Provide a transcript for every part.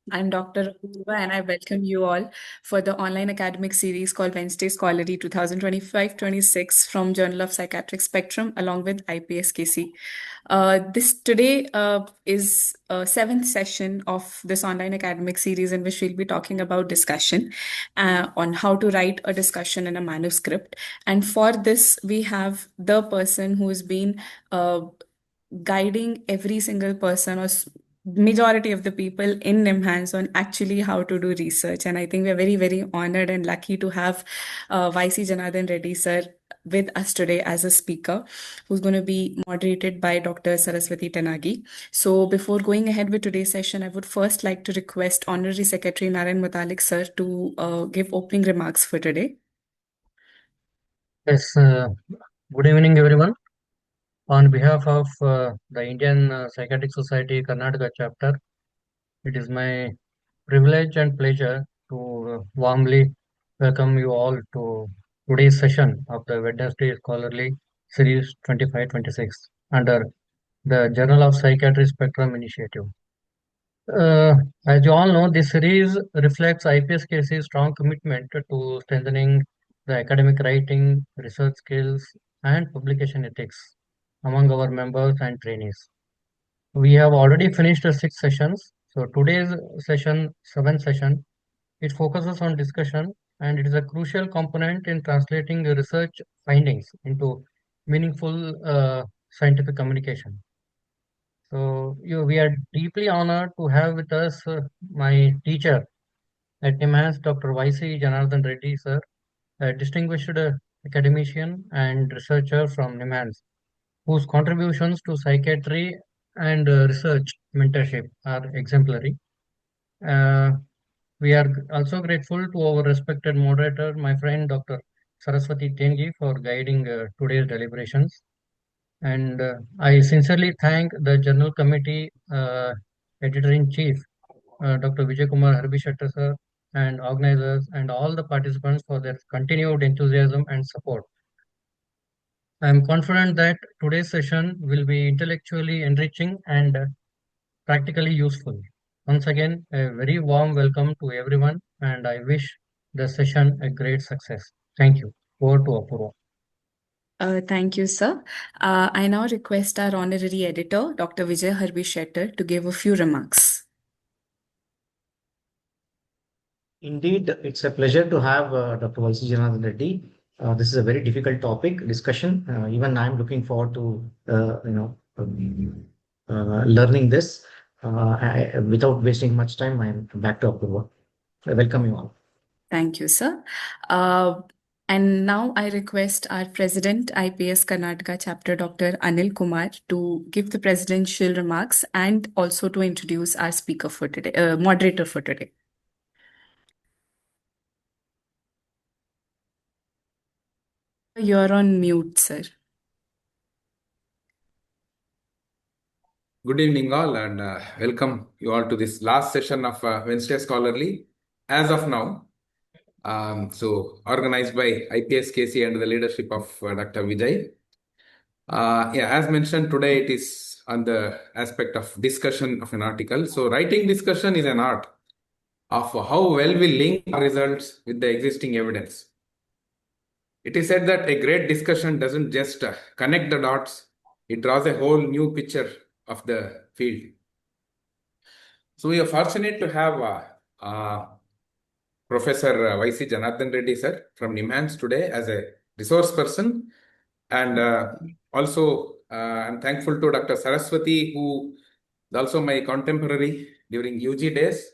I'm Dr. Apurva, and I welcome you all for the online academic series called Wednesday Scholarly 2025-26 from Journal of Psychiatric Spectrum along with IPSKC. This today is a seventh session of this online academic series in which we'll be talking about discussion on how to write a discussion in a manuscript. And for this, we have the person who's been guiding every single person or majority of the people in NIMHANS on actually how to do research. And I think we're very, very honored and lucky to have YC Janardhan Reddy sir with us today as a speaker, who's going to be moderated by Dr. Saraswathi Tenagi. So before going ahead with today's session, I would first like to request Honorary Secretary Narayan Mutalik sir to give opening remarks for today. Yes, good evening, everyone. On behalf of the Indian Psychiatric Society Karnataka chapter, it is my privilege and pleasure to warmly welcome you all to today's session of the Wednesday Scholarly Series 25-26 under the Journal of Psychiatry Spectrum Initiative. Uh, as you all know, this series reflects IPSKC's strong commitment to strengthening the academic writing, research skills, and publication ethics among our members and trainees. We have already finished the 6 sessions. So today's session, seventh session, it focuses on discussion and it is a crucial component in translating the research findings into meaningful scientific communication. So we are deeply honored to have with us my teacher at NIMHANS, Dr. YC Janardhan Reddy, sir, a distinguished academician and researcher from NIMHANS, whose contributions to psychiatry and research mentorship are exemplary. Uh, we are also grateful to our respected moderator, my friend Dr. Saraswathi Tenagi, for guiding today's deliberations. And I sincerely thank the Journal Committee Editor-in-Chief, Dr. Vijay Kumar Harbishatta sir, and organizers and all the participants for their continued enthusiasm and support. I am confident that today's session will be intellectually enriching and practically useful. Once again, a very warm welcome to everyone, and I wish the session a great success. Thank you. Over to Apurva. Thank you, sir. I now request our honorary editor, Dr. Vijay Harbi Shetter, to give a few remarks. Indeed, it's a pleasure to have Dr. Valsi Janardhan Reddy. This is a very difficult topic discussion. Even I'm looking forward to learning this. Without wasting much time, I'm back to Apurva. I welcome you all. Thank you, sir. And now I request our President, IPS Karnataka Chapter, Dr. Anil Kumar, to give the presidential remarks and also to introduce our speaker for today, moderator for today. You're on mute, sir. Good evening, all, and welcome you all to this last session of Wednesday Scholarly. As of now, so organized by IPSKC under the leadership of Dr. Vijay. As mentioned today, it is on the aspect of discussion of an article. So writing discussion is an art of how well we link our results with the existing evidence. It is said that a great discussion doesn't just connect the dots, it draws a whole new picture of the field. So we are fortunate to have Professor YC Janardhan Reddy sir from NIMHANS today as a resource person. And also I'm thankful to Dr. Saraswathi, who is also my contemporary during UG days.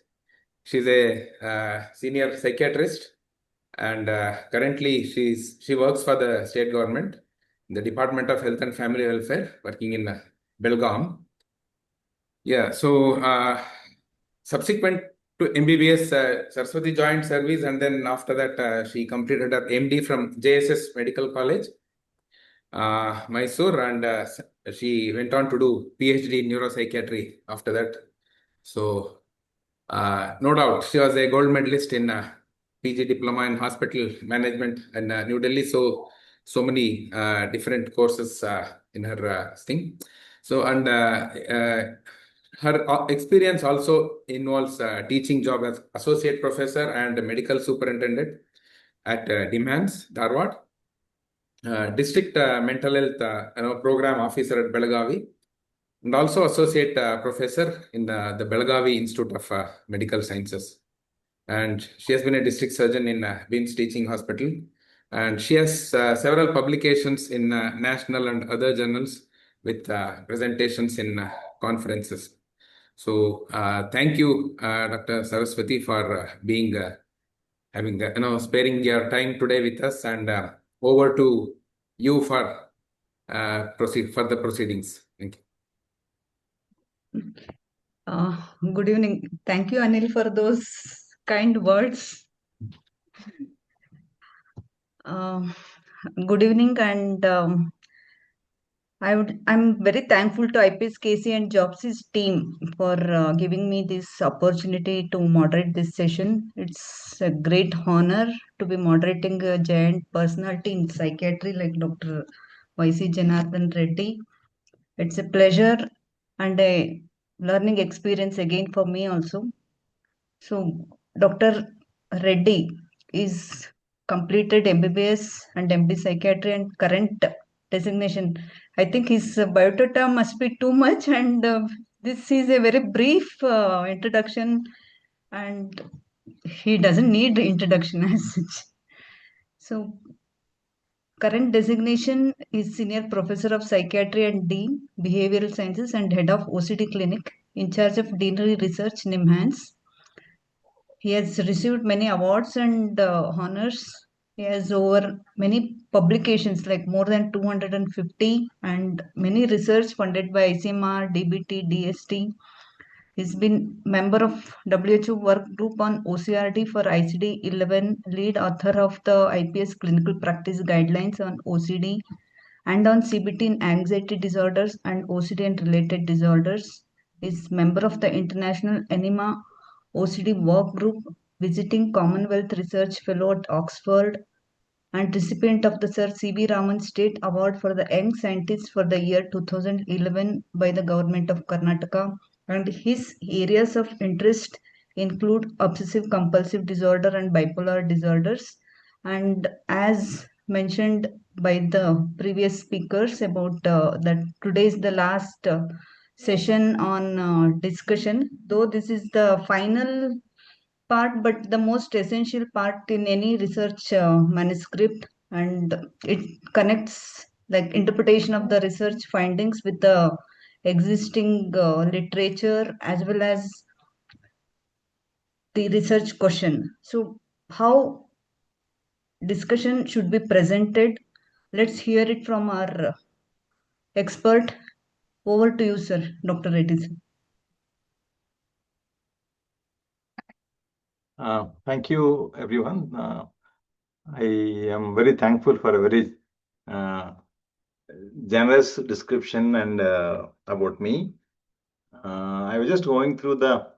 She's a senior psychiatrist and currently she works for the state government in the Department of Health and Family Welfare, working in Belgaum. Yeah, so subsequent to MBBS, Saraswati joined service, and then after that she completed her MD from JSS Medical College, Mysore, and she went on to do PhD in neuropsychiatry after that. So no doubt she was a gold medalist in PG diploma in hospital management in New Delhi. So many different courses in her thing. So, and Her experience also involves teaching job as associate professor and medical superintendent at NIMHANS, Dharwad, district mental health program officer at Belagavi, and also associate professor in the Belagavi Institute of Medical Sciences. And she has been a district surgeon in BIMS Teaching Hospital. And she has several publications in national and other journals with presentations in conferences. So thank you, Dr. Saraswathi, for sparing your time today with us. And over to you for further proceedings. Thank you. Good evening. Thank you, Anil, for those kind words. Good evening, and I'm very thankful to IPSKC and Jobs's team for giving me this opportunity to moderate this session. It's a great honor to be moderating a giant personality in psychiatry like Dr. Y.C. Janardhan Reddy. It's a pleasure and a learning experience again for me also. So, Dr. Reddy is completed MBBS and MD Psychiatry and current designation. I think his biodata must be too much, and this is a very brief introduction, and he doesn't need introduction as such. So, current designation is Senior Professor of Psychiatry and Dean, Behavioral Sciences, and Head of OCD Clinic, in charge of Deanery Research, NIMHANS. He has received many awards and honors. He has over many publications, like more than 250, and many research funded by ICMR, DBT, DST. He's been member of WHO work group on OCRD for ICD-11, lead author of the IPS clinical practice guidelines on OCD and on CBT in anxiety disorders and OCD and related disorders. Is member of the International Enema OCD work group, visiting Commonwealth Research Fellow at Oxford, and recipient of the Sir C.V. Raman State Award for the Young Scientist for the year 2011 by the Government of Karnataka. And his areas of interest include obsessive compulsive disorder and bipolar disorders. And as mentioned by the previous speakers about that today is the last session on discussion, though this is the final part, but the most essential part in any research manuscript, and it connects like interpretation of the research findings with the existing literature as well as the research question. So how discussion should be presented, let's hear it from our expert. Over to you, sir, Dr. Reddy. Thank you, everyone. I am very thankful for a very generous description and about me. I was just going through the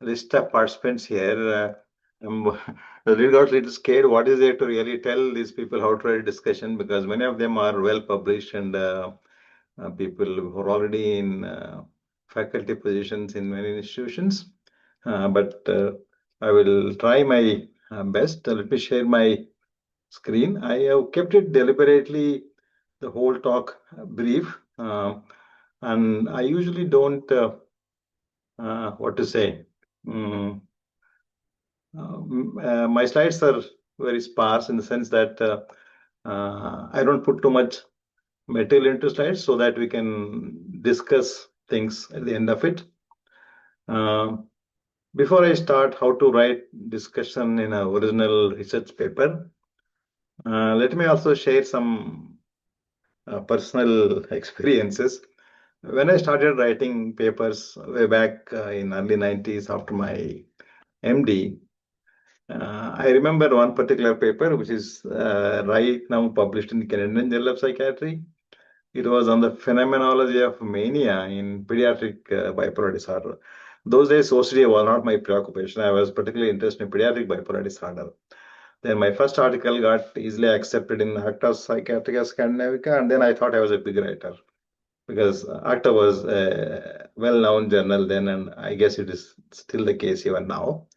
list of participants here. I'm really got a little scared. What is there to really tell these people how to write a discussion? Because many of them are well published and people who are already in faculty positions in many institutions. But I will try my best. Let me share my screen. I have kept it deliberately, the whole talk brief. And I usually don't, what to say, my slides are very sparse in the sense that I don't put too much material into slides so that we can discuss things at the end of it. Before I start how to write discussion in an original research paper, let me also share some personal experiences. When I started writing papers way back in early 90s after my MD, I remember one particular paper which is right now published in the Canadian Journal of Psychiatry. It was on the phenomenology of mania in pediatric bipolar disorder. Those days, OCD was not my preoccupation. I was particularly interested in pediatric bipolar disorder. Then my first article got easily accepted in Acta Psychiatrica Scandinavica, and then I thought I was a big writer. because ACTA was a well-known journal then, and I guess it is still the case even now.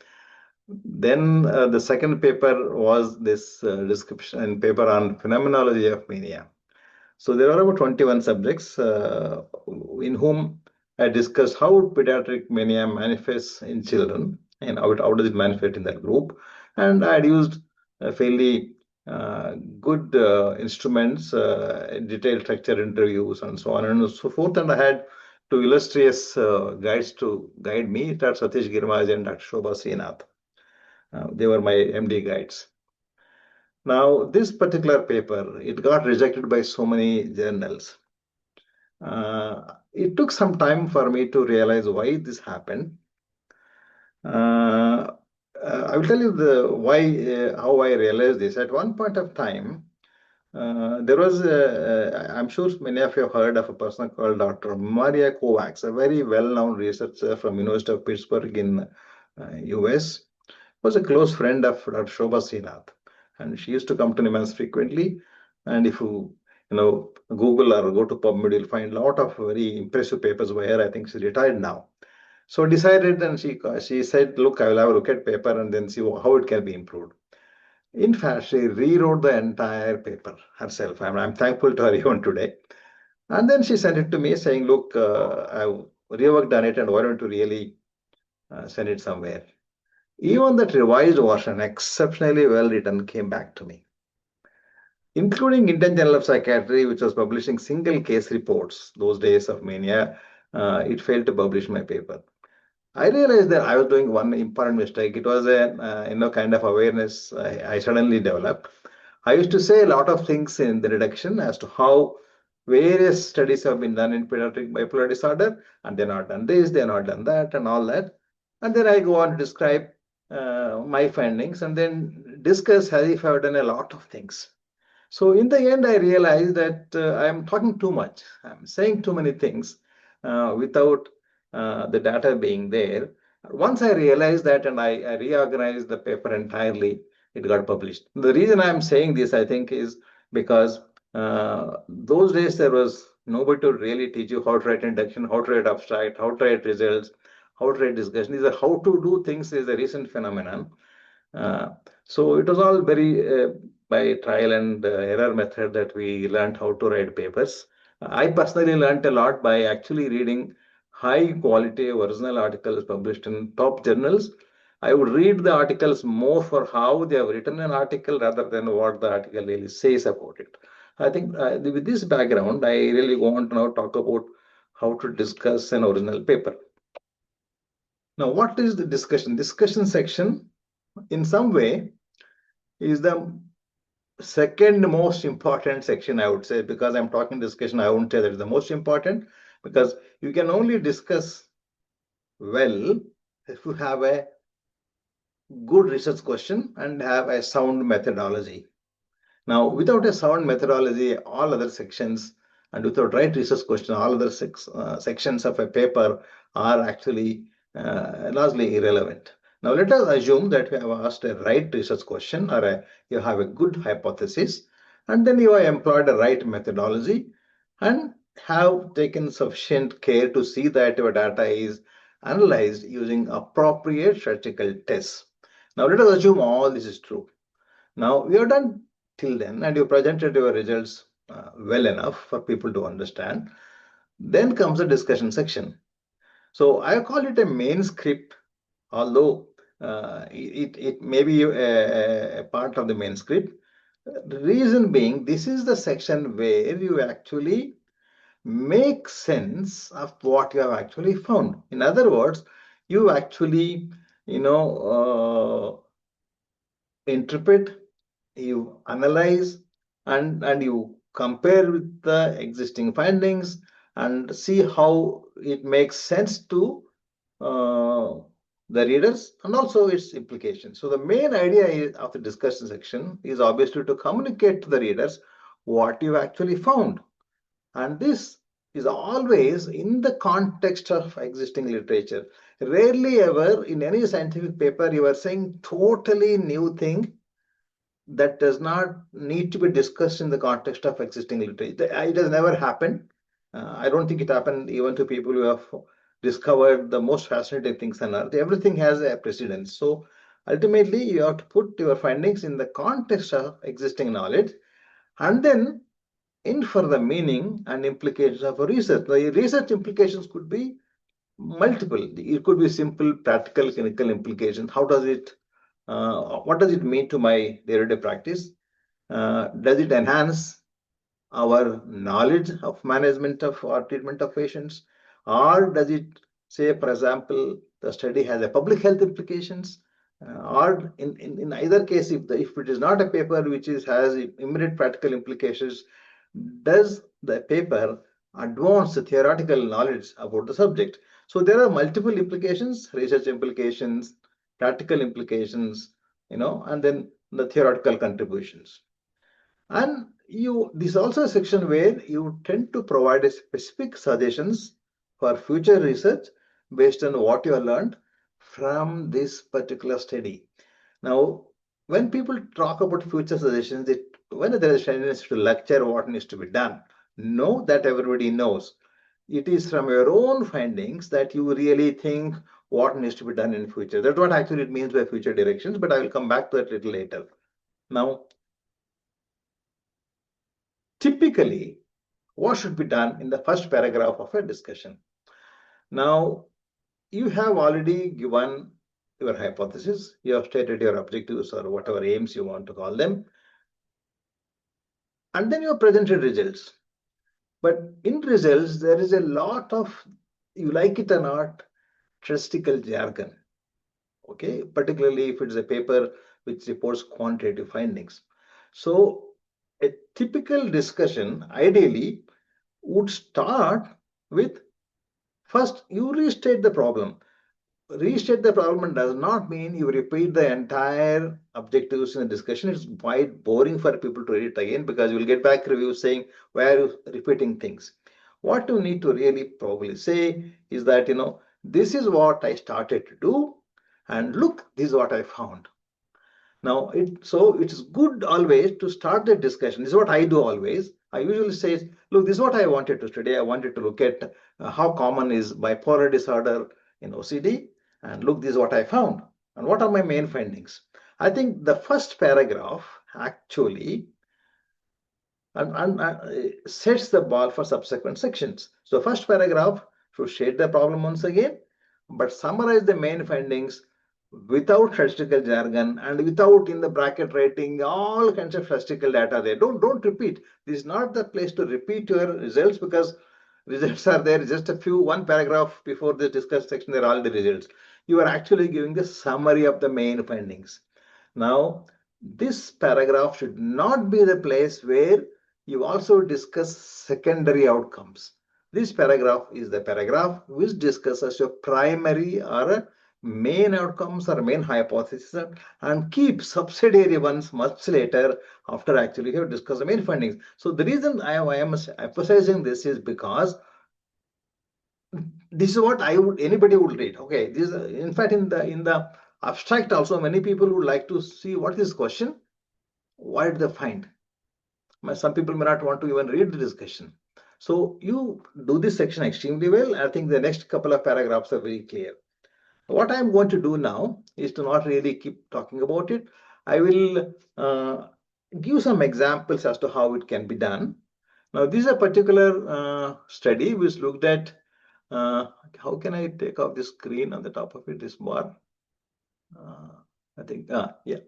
Then the second paper was this description paper on phenomenology of mania. So there are about 21 subjects in whom I discussed how pediatric mania manifests in children and how does it manifest in that group. And I had used fairly good instruments, detailed structure interviews, and so on and so forth. And I had two illustrious guides to guide me, Dr. Satish Girmaj and Dr. Shobha Srinath. They were my MD guides. Now, this particular paper, it got rejected by so many journals. It took some time for me to realize why this happened. I will tell you how I realized this. At one point of time, there was, I'm sure many of you have heard of a person called Dr. Maria Kovacs, a very well-known researcher from University of Pittsburgh in US. Was a close friend of Dr. Shobha Srinath, and she used to come to NIMHANS frequently. And if you Google or go to PubMed, you'll find a lot of very impressive papers by her. I think she's retired now. So decided, and she said, "Look, I will have a look at paper and then see how it can be improved." In fact, she rewrote the entire paper herself. I'm thankful to her even today. And then she sent it to me saying, "Look, I've reworked on it, and why don't you really send it somewhere?" Even that revised version, exceptionally well written, came back to me, including Indian Journal of Psychiatry, which was publishing single case reports those days of mania. It failed to publish my paper. I realized that I was doing one important mistake. It was a kind of awareness I suddenly developed. I used to say a lot of things in the reduction as to how various studies have been done in pediatric bipolar disorder, and they're not done this, they're not done that, and all that. And then I go on to describe my findings and then discuss as if I've done a lot of things. So in the end, I realized that I'm talking too much. I'm saying too many things without the data being there. Once I realized that and I reorganized the paper entirely, it got published. The reason I'm saying this, I think, is because those days there was nobody to really teach you how to write introduction, how to write abstract, how to write results, how to write discussion. These are how to do things is a recent phenomenon. So it was all very by trial and error method that we learned how to write papers. I personally learned a lot by actually reading high quality original articles published in top journals. I would read the articles more for how they have written an article rather than what the article really says about it. I think with this background, I really want to now talk about how to discuss an original paper. Now, what is the discussion? Discussion section, in some way, is the second most important section, I would say, because I'm talking discussion, I won't say that is the most important, because you can only discuss well if you have a good research question and have a sound methodology. Now, without a sound methodology, all other sections, and without right research question, all other sections of a paper are actually largely irrelevant. Now, let us assume that we have asked a right research question or you have a good hypothesis, and then you have employed a right methodology and have taken sufficient care to see that your data is analyzed using appropriate statistical tests. Now, let us assume all this is true. Now, we have done till then, and you presented your results well enough for people to understand. Then comes the discussion section. So I call it a main script, although it may be a part of the main script. The reason being, this is the section where you actually make sense of what you have actually found. In other words, you actually, interpret, you analyze, and you compare with the existing findings and see how it makes sense to the readers and also its implications. So the main idea of the discussion section is obviously to communicate to the readers what you actually found. And this is always in the context of existing literature. Rarely ever in any scientific paper you are saying totally new thing that does not need to be discussed in the context of existing literature. It has never happened. I don't think it happened even to people who have discovered the most fascinating things on earth. Everything has a precedence. So ultimately, you have to put your findings in the context of existing knowledge and then infer the meaning and implications of a research. The research implications could be multiple. It could be simple, practical, clinical implications. How does it, what does it mean to my day-to-day practice? Does it enhance our knowledge of management of or treatment of patients, or does it say, for example, the study has a public health implications, or in either case, if it is not a paper which has immediate practical implications, does the paper advance the theoretical knowledge about the subject? So there are multiple implications, research implications, practical implications, and then the theoretical contributions. And this is also a section where you tend to provide a specific suggestions for future research based on what you have learned from this particular study. Now, when people talk about future suggestions, when there is a tendency to lecture what needs to be done, know that everybody knows. It is from your own findings that you really think what needs to be done in future. That's what actually it means by future directions, but I will come back to that a little later. Now, typically, what should be done in the first paragraph of a discussion? Now, you have already given your hypothesis, you have stated your objectives or whatever aims you want to call them, and then you have presented results. But in results, there is a lot of, you like it or not, statistical jargon. Okay, particularly if it's a paper which reports quantitative findings. So a typical discussion ideally would start with, first you restate the problem. Restate the problem does not mean you repeat the entire objectives in the discussion. It's quite boring for people to read it again because you will get back reviews saying, why are you repeating things? What you need to really probably say is that, this is what I started to do, and look, this is what I found. Now, it's good always to start the discussion. This is what I do always. I usually say, look, this is what I wanted to study. I wanted to look at how common is bipolar disorder in OCD. And look, this is what I found. And what are my main findings? I think the first paragraph actually sets the ball for subsequent sections. So first paragraph should state the problem once again, but summarize the main findings without statistical jargon and without in the bracket writing all kinds of statistical data there. Don't repeat. This is not the place to repeat your results, because results are there just one paragraph before the discuss section. There are all the results. You are actually giving the summary of the main findings. Now, this paragraph should not be the place where you also discuss secondary outcomes. This paragraph is the paragraph which discusses your primary or main outcomes or main hypothesis, and keep subsidiary ones much later after actually you have discussed the main findings. So the reason I am emphasizing this is because this is what anybody would read. Okay, this in fact in the abstract also many people would like to see what is this question, what did they find. Some people may not want to even read the discussion. So you do this section extremely well. I think the next couple of paragraphs are very clear. What I'm going to do now is to not really keep talking about it. I will give some examples as to how it can be done. Now, this is a particular study which looked at, how can I take off this screen on the top of it, this bar? I think, yeah.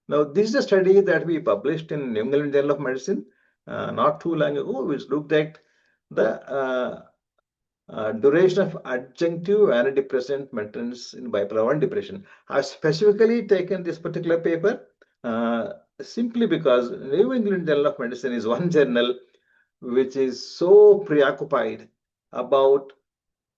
Now, this is a study that we published in New England Journal of Medicine not too long ago, which looked at the duration of adjunctive antidepressant maintenance in bipolar 1 depression. I've specifically taken this particular paper simply because New England Journal of Medicine is one journal which is so preoccupied about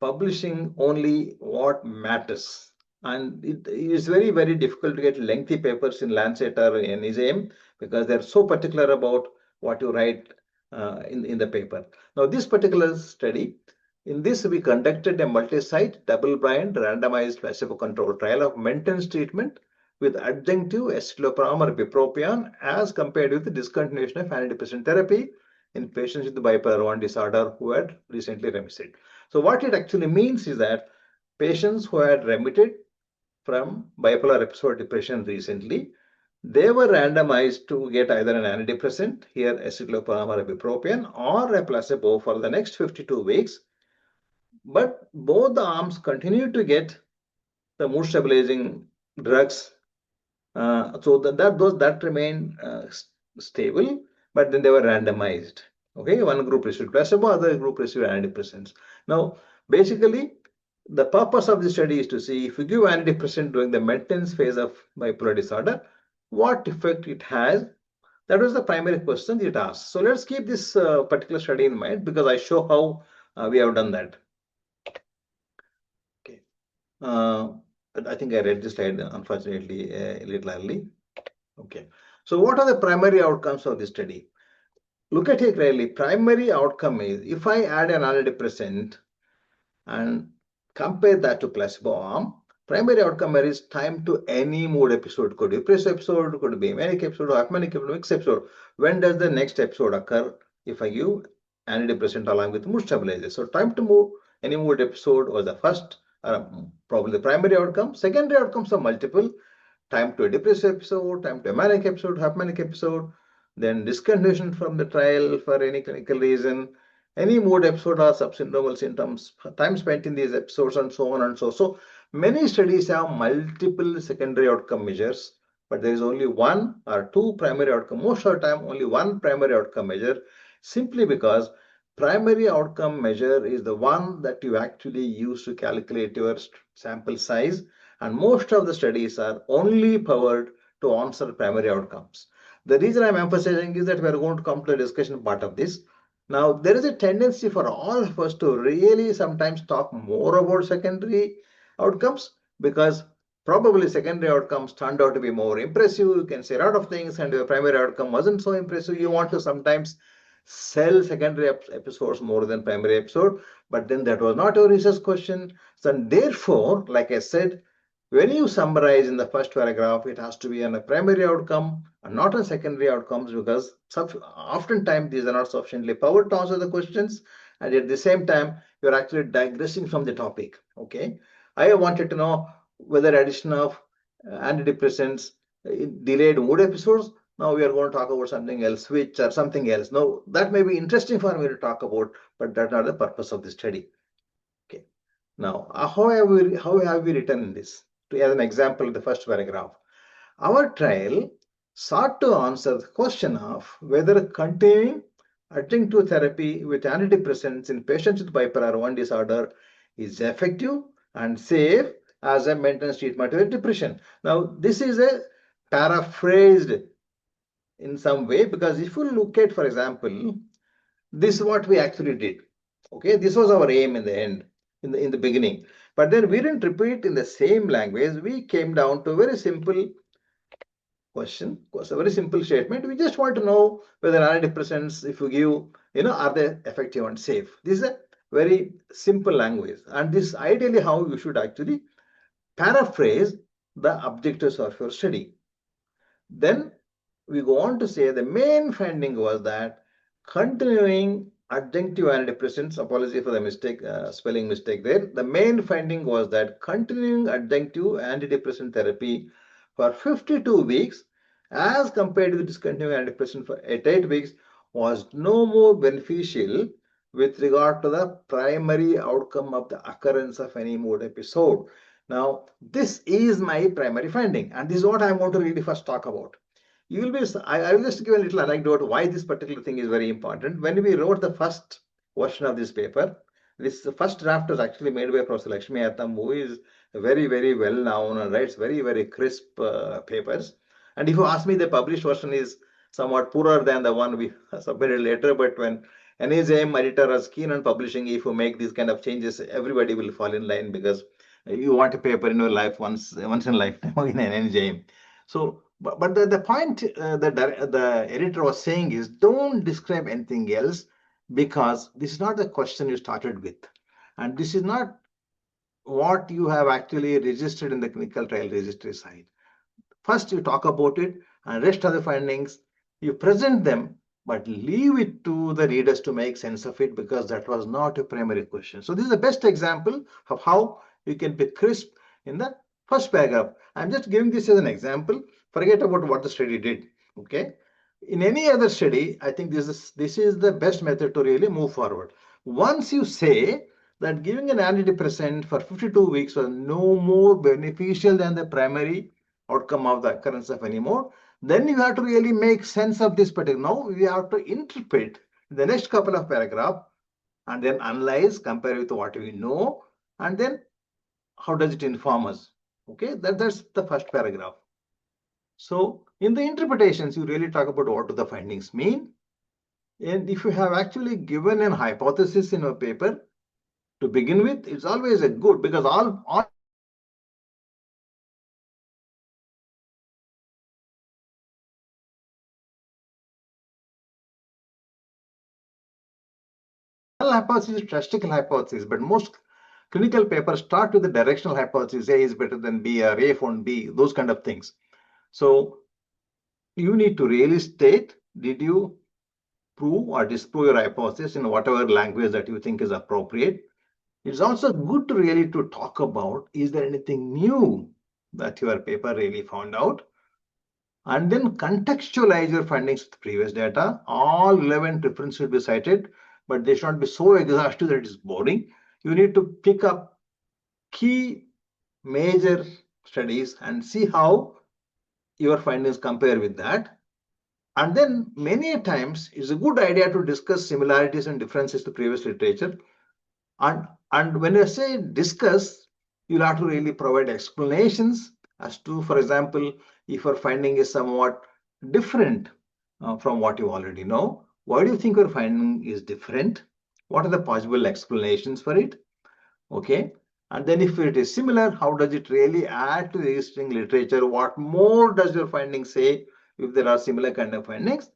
publishing only what matters. And it is very, very difficult to get lengthy papers in Lancet or in NIJM because they're so particular about what you write in the paper. Now, this particular study, in this, we conducted a multi-site, double-blind, randomized, placebo-controlled trial of maintenance treatment with adjunctive escitalopram or bupropion as compared with the discontinuation of antidepressant therapy in patients with bipolar 1 disorder who had recently remitted. So what it actually means is that patients who had remitted from bipolar episode depression recently, they were randomized to get either an antidepressant, here escitalopram or ibuprofen, or a placebo for the next 52 weeks. But both the arms continued to get the mood stabilizing drugs, so that remained stable, but then they were randomized. Okay, one group received placebo, other group received antidepressants. Now, basically, the purpose of the study is to see if you give antidepressant during the maintenance phase of bipolar disorder, what effect it has. That was the primary question it asked. So let's keep this particular study in mind, because I show how we have done that. Okay. I think I read this slide, unfortunately, a little early. Okay. So what are the primary outcomes of this study? Look at it clearly. Primary outcome is, if I add an antidepressant and compare that to placebo arm, primary outcome is time to any mood episode. Could be depressive episode, could be manic episode, or manic episode, mixed episode. When does the next episode occur if I give antidepressant along with mood stabilizer? So time to move any mood episode was the first, probably the primary outcome. Secondary outcomes are multiple. Time to a depressive episode, time to a manic episode, half manic episode, then discontinuation from the trial for any clinical reason, any mood episode or subsyndromal symptoms, time spent in these episodes, and so on and so on. So many studies have multiple secondary outcome measures, but there is only one or two primary outcome. Most of the time, only one primary outcome measure, simply because primary outcome measure is the one that you actually use to calculate your sample size, and most of the studies are only powered to answer primary outcomes. The reason I'm emphasizing is that we are going to come to the discussion part of this. Now, there is a tendency for all of us to really sometimes talk more about secondary outcomes, because probably secondary outcomes turned out to be more impressive. You can say a lot of things, and your primary outcome wasn't so impressive. You want to sometimes sell secondary episodes more than primary episode, but then that was not your research question. So therefore, like I said, when you summarize in the first paragraph, it has to be on a primary outcome and not on secondary outcomes, because oftentimes these are not sufficiently powered to answer the questions, and at the same time you're actually digressing from the topic. Okay, I wanted to know whether addition of antidepressants delayed mood episodes. Now we are going to talk about something else, switch or something else. Now that may be interesting for me to talk about, but that's not the purpose of the study. Okay, now how have we written this? As an example, the first paragraph, our trial sought to answer the question of whether continuing adjunctive therapy with antidepressants in patients with bipolar 1 disorder is effective and safe as a maintenance treatment with depression. Now, this is a paraphrased in some way, because if you look at, for example, this is what we actually did. Okay, this was our aim in the end, in the beginning. But then we didn't repeat in the same language. We came down to a very simple question, a very simple statement. We just want to know whether antidepressants, if you give, are they effective and safe. This is a very simple language, and this is ideally how you should actually paraphrase the objectives of your study. Then we go on to say the main finding was that continuing adjunctive antidepressants, apology for the mistake, spelling mistake there. The main finding was that continuing adjunctive antidepressant therapy for 52 weeks as compared to the discontinuing antidepressant for 8 weeks was no more beneficial with regard to the primary outcome of the occurrence of any mood episode. Now, this is my primary finding, and this is what I want to really first talk about. You will be, I will just give a little anecdote why this particular thing is very important. When we wrote the first version of this paper, this first draft was actually made by Professor Lakshmi Atham, who is very, very well known and writes very, very crisp papers. And if you ask me, the published version is somewhat poorer than the one we submitted later. But when NIMHANS editor is keen on publishing, if you make these kind of changes, everybody will fall in line, because you want a paper in your life once in a lifetime in an NIMHANS. So, but the point the editor was saying is, don't describe anything else, because this is not the question you started with, and this is not what you have actually registered in the clinical trial registry side. First, you talk about it, and rest of the findings, you present them but leave it to the readers to make sense of it because that was not a primary question. So this is the best example of how you can be crisp in the first paragraph. I'm just giving this as an example. Forget about what the study did. Okay. In any other study, I think this is the best method to really move forward. Once you say that giving an antidepressant for 52 weeks was no more beneficial than the primary outcome of the occurrence of anymore, then you have to really make sense of this particular. Now we have to interpret the next couple of paragraphs and then analyze, compare with what we know, and then how does it inform us. Okay, that's the first paragraph. So in the interpretations, you really talk about what do the findings mean. And if you have actually given an hypothesis in a paper to begin with, it's always a good, because all hypothesis is statistical hypothesis, but most clinical papers start with the directional hypothesis, A is better than B or A found B, those kind of things. So you need to really state, did you prove or disprove your hypothesis in whatever language that you think is appropriate. It's also good to really to talk about, is there anything new that your paper really found out? And then contextualize your findings with previous data. All relevant references should be cited, but they should not be so exhaustive that it is boring. You need to pick up key major studies and see how your findings compare with that. And then many times it's a good idea to discuss similarities and differences to previous literature. And when I say discuss, you'll have to really provide explanations as to, for example, if your finding is somewhat different from what you already know, why do you think your finding is different? What are the possible explanations for it? Okay. And then if it is similar, how does it really add to the existing literature? What more does your finding say if there are similar kind of findings?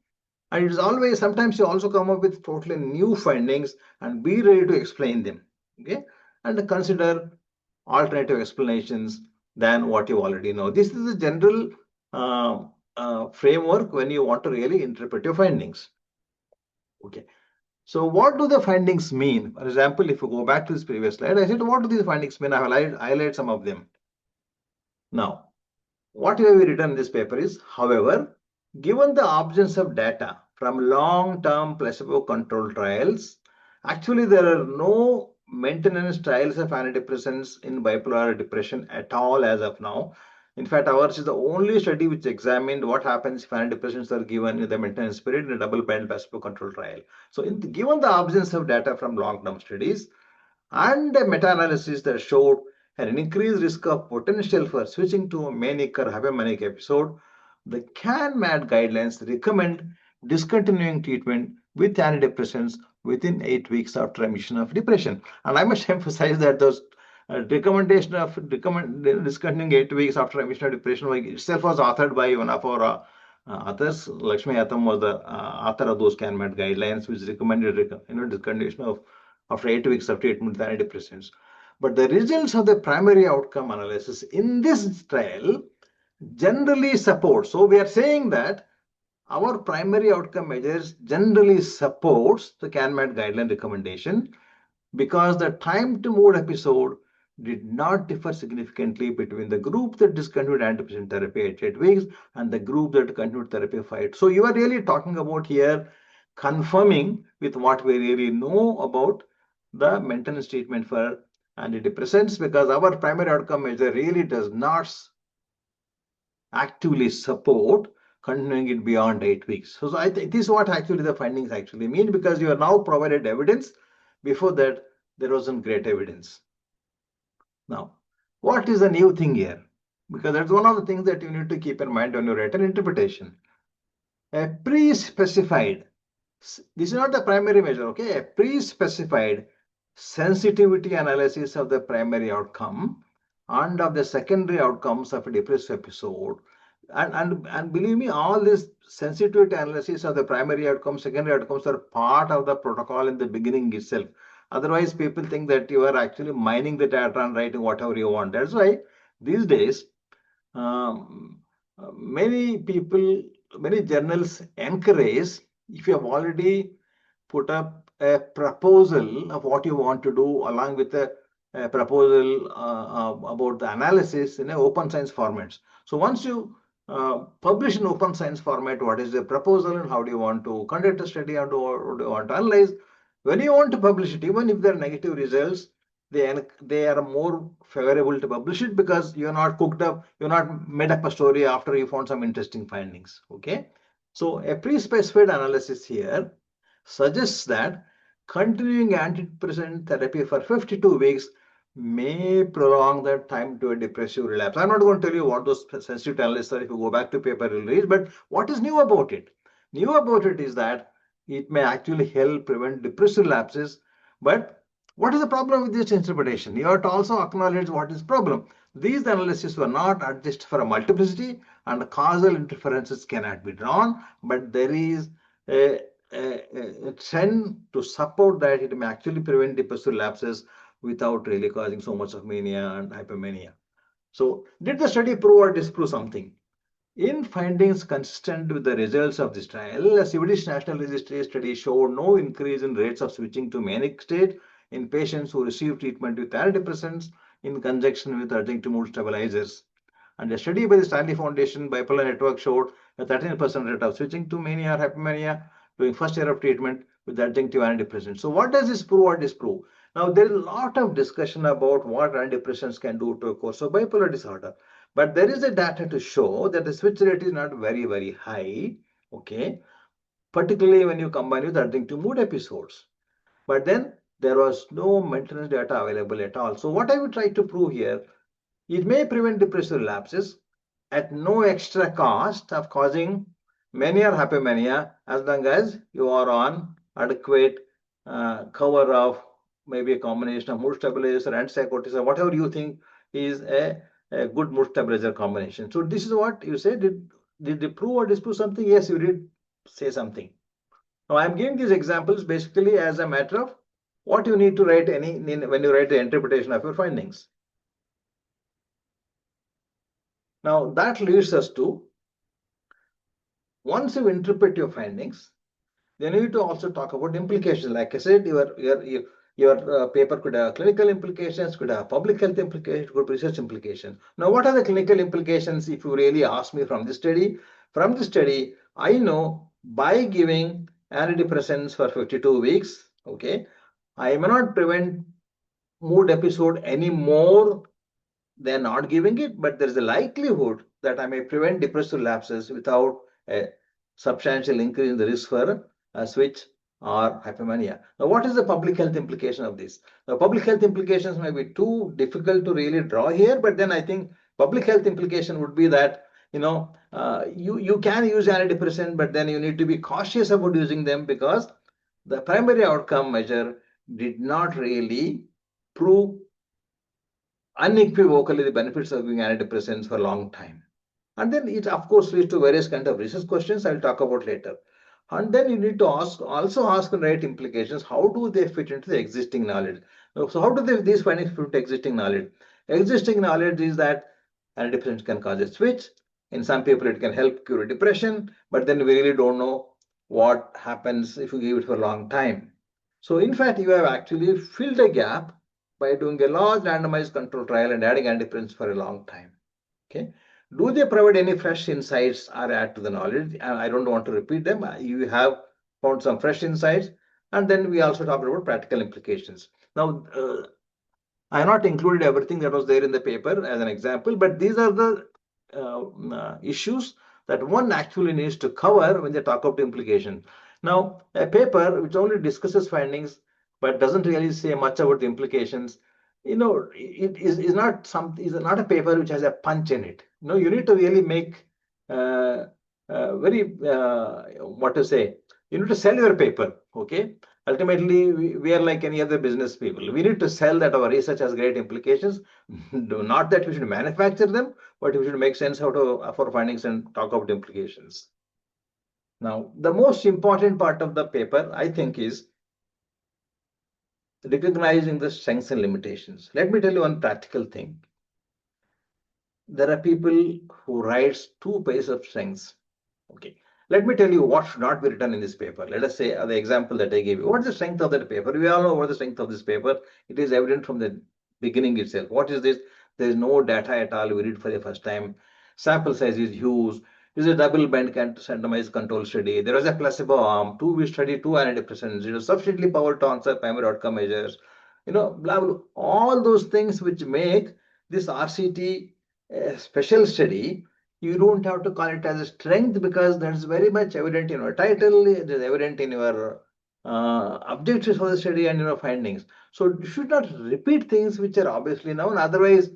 And it is always, sometimes you also come up with totally new findings and be ready to explain them. Okay. And consider alternative explanations than what you already know. This is a general framework when you want to really interpret your findings. Okay. So what do the findings mean? For example, if you go back to this previous slide, I said, what do these findings mean? I will highlight some of them. Now, what we have written in this paper is, however, given the absence of data from long-term placebo-controlled trials, actually there are no maintenance trials of antidepressants in bipolar depression at all as of now. In fact, ours is the only study which examined what happens if antidepressants are given in the maintenance period in a double-blind placebo-controlled trial. So given the absence of data from long-term studies and a meta-analysis that showed an increased risk of potential for switching to a manic or hypomanic episode, the CAN-MAT guidelines recommend discontinuing treatment with antidepressants within 8 weeks after remission of depression. And I must emphasize that those recommendation of discontinuing 8 weeks after remission of depression itself was authored by one of our authors. Lakshmi Atam was the author of those CAN-MAT guidelines, which recommended discontinuation of after 8 weeks of treatment with antidepressants. But the results of the primary outcome analysis in this trial generally support. So we are saying that our primary outcome measures generally supports the CAN-MAT guideline recommendation because the time to mood episode did not differ significantly between the group that discontinued antidepressant therapy at 8 weeks and the group that continued therapy 5. So you are really talking about here confirming with what we really know about the maintenance treatment for antidepressants, because our primary outcome measure really does not actively support continuing it beyond 8 weeks. So I think this is what actually the findings actually mean, because you are now provided evidence. Before that, there wasn't great evidence. Now, what is the new thing here? Because that's one of the things that you need to keep in mind when you write an interpretation. A pre-specified, this is not the primary measure, okay? A pre-specified sensitivity analysis of the primary outcome and of the secondary outcomes of a depressive episode. And believe me, all this sensitivity analysis of the primary outcomes, secondary outcomes are part of the protocol in the beginning itself. Otherwise, people think that you are actually mining the data and writing whatever you want. That's why these days, many journals encourage if you have already put up a proposal of what you want to do along with a proposal about the analysis in an open science format. So once you publish in open science format, what is the proposal and how do you want to conduct a study and what do you want to analyze? When you want to publish it, even if there are negative results, they are more favorable to publish it because you're not cooked up, you're not made up a story after you found some interesting findings. Okay. So a pre-specified analysis here suggests that continuing antidepressant therapy for 52 weeks may prolong the time to a depressive relapse. I'm not going to tell you what those sensitive analyses are. If you go back to paper, you'll read. But what is new about it? New about it is that it may actually help prevent depressive relapses. But what is the problem with this interpretation? You have to also acknowledge what is the problem. These analyses were not adjusted for a multiplicity and causal interferences cannot be drawn, but there is a trend to support that it may actually prevent depressive lapses without really causing so much of mania and hypomania. So did the study prove or disprove something? In findings consistent with the results of this trial, a Swedish National Registry study showed no increase in rates of switching to manic state in patients who received treatment with antidepressants in conjunction with adjunctive mood stabilizers. And a study by the Stanley Foundation Bipolar Network showed a 13% rate of switching to mania or hypomania during first year of treatment with adjunctive antidepressants. So what does this prove or disprove? Now, there is a lot of discussion about what antidepressants can do to a course of bipolar disorder. But there is a data to show that the switch rate is not very, very high, okay, particularly when you combine with adjunctive mood episodes. But then there was no maintenance data available at all. So what I would try to prove here, it may prevent depressive relapses at no extra cost of causing mania or hypomania as long as you are on adequate cover of maybe a combination of mood stabilizer and antipsychotics or whatever you think is a good mood stabilizer combination. So this is what you say. Did they prove or disprove something? Yes, you did say something. Now I'm giving these examples basically as a matter of what you need to write when you write the interpretation of your findings. Now that leads us to, once you interpret your findings, then you need to also talk about implications. Like I said, your paper could have clinical implications, could have public health implications, could have research implications. Now, what are the clinical implications if you really ask me from this study? From the study, I know by giving antidepressants for 52 weeks, okay, I may not prevent mood episode any more than not giving it, but there is a likelihood that I may prevent depressive lapses without a substantial increase in the risk for a switch or hypomania. Now, what is the public health implication of this? The public health implications may be too difficult to really draw here, but then I think public health implication would be that you can use antidepressant, but then you need to be cautious about using them because the primary outcome measure did not really prove unequivocally the benefits of giving antidepressants for a long time. And then it, of course, leads to various kind of research questions I'll talk about later. And then you need to also ask the right implications. How do they fit into the existing knowledge? So how do these findings fit into existing knowledge? Existing knowledge is that antidepressants can cause a switch. In some people, it can help cure depression, but then we really don't know what happens if you give it for a long time. So in fact, you have actually filled a gap by doing a large randomized control trial and adding antidepressants for a long time. Okay. Do they provide any fresh insights or add to the knowledge? I don't want to repeat them. You have found some fresh insights. And then we also talked about practical implications. Now, I have not included everything that was there in the paper as an example, but these are the issues that one actually needs to cover when they talk about implication. Now, a paper which only discusses findings but doesn't really say much about the implications, it is not a paper which has a punch in it. You need to really make what to say. You need to sell your paper. Okay. Ultimately, we are like any other business people. We need to sell that our research has great implications. Not that we should manufacture them, but we should make sense out of our findings and talk about implications. Now, the most important part of the paper, I think, is recognizing the strengths and limitations. Let me tell you one practical thing. There are people who write 2 pairs of strengths. Okay. Let me tell you what should not be written in this paper. Let us say the example that I gave you. What is the strength of that paper? We all know what the strength of this paper. It is evident from the beginning itself. What is this? There is no data at all. We read for the first time. Sample size is huge. This is a double-blind randomized control study. There was a placebo arm. We studied two antidepressants. It was sufficiently powered to answer primary outcome measures. Blah, blah. All those things which make this RCT a special study. You don't have to call it as a strength because that's very much evident in your title. It is evident in your objectives for the study and your findings. So you should not repeat things which are obviously known. Otherwise,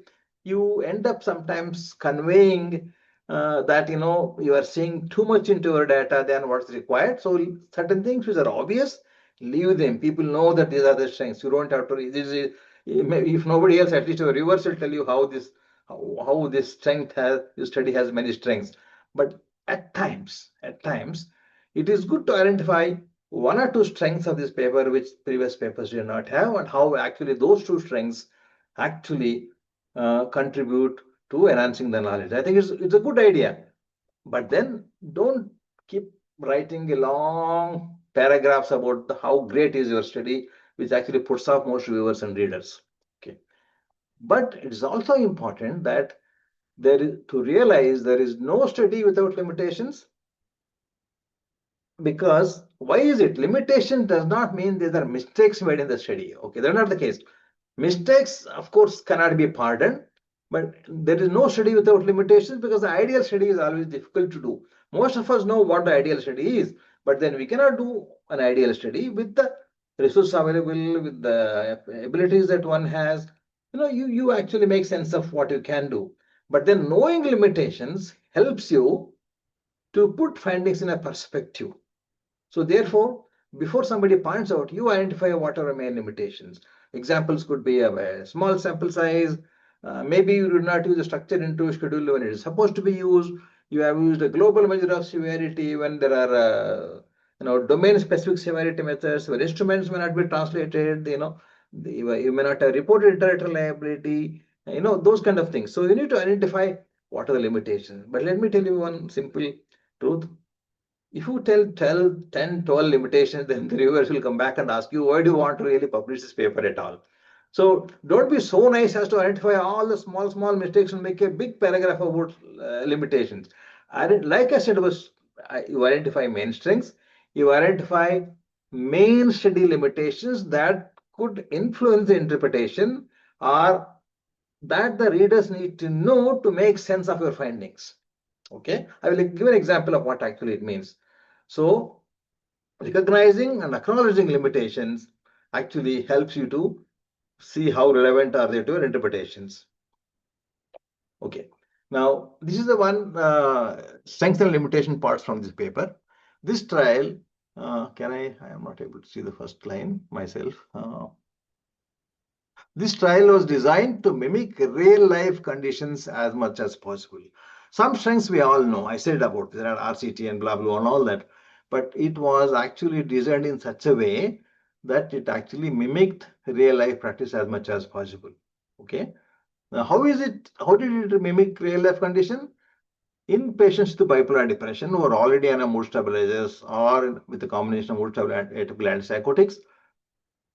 you end up sometimes conveying that you are seeing too much into your data than what's required. So certain things which are obvious, leave them. People know that these are the strengths. You don't have to. If nobody else, at least your viewers will tell you how this study has many strengths. But at times, it is good to identify one or two strengths of this paper which previous papers did not have, and how actually those two strengths actually contribute to enhancing the knowledge. I think it's a good idea, but then don't keep writing long paragraphs about how great is your study, which actually puts off most viewers and readers. Okay, but it is also important that to realize there is no study without limitations. Because why is it? Limitation does not mean there are mistakes made in the study. Okay, they're not the case. Mistakes, of course, cannot be pardoned, but there is no study without limitations because the ideal study is always difficult to do. Most of us know what the ideal study is, but then we cannot do an ideal study with the resources available, with the abilities that one has. You actually make sense of what you can do. But then knowing limitations helps you to put findings in a perspective. So therefore, before somebody points out, you identify what are the main limitations. Examples could be a small sample size. Maybe you did not use the structure into schedule when it is supposed to be used. You have used a global measure of severity when there are domain-specific severity methods where instruments may not be translated. You may not have reported intellectual liability. Those kind of things. So you need to identify what are the limitations. But let me tell you one simple truth. If you tell 10, 12 limitations, then the reviewers will come back and ask you, why do you want to really publish this paper at all? So don't be so nice as to identify all the small mistakes and make a big paragraph about limitations. Like I said, you identify main strengths, you identify main study limitations that could influence the interpretation or that the readers need to know to make sense of your findings. Okay, I will give an example of what actually it means. So recognizing and acknowledging limitations actually helps you to see how relevant are they to your interpretations. Okay, now this is the one strength and limitation parts from this paper. This trial, I am not able to see the first line myself. This trial was designed to mimic real life conditions as much as possible. Some strengths we all know. I said about there are RCT and blah blah and all that, but it was actually designed in such a way that it actually mimicked real life practice as much as possible. Okay. Now, how did it mimic real life condition? In patients with bipolar depression who are already on a mood stabilizers or with a combination of mood stabilizers and antipsychotics,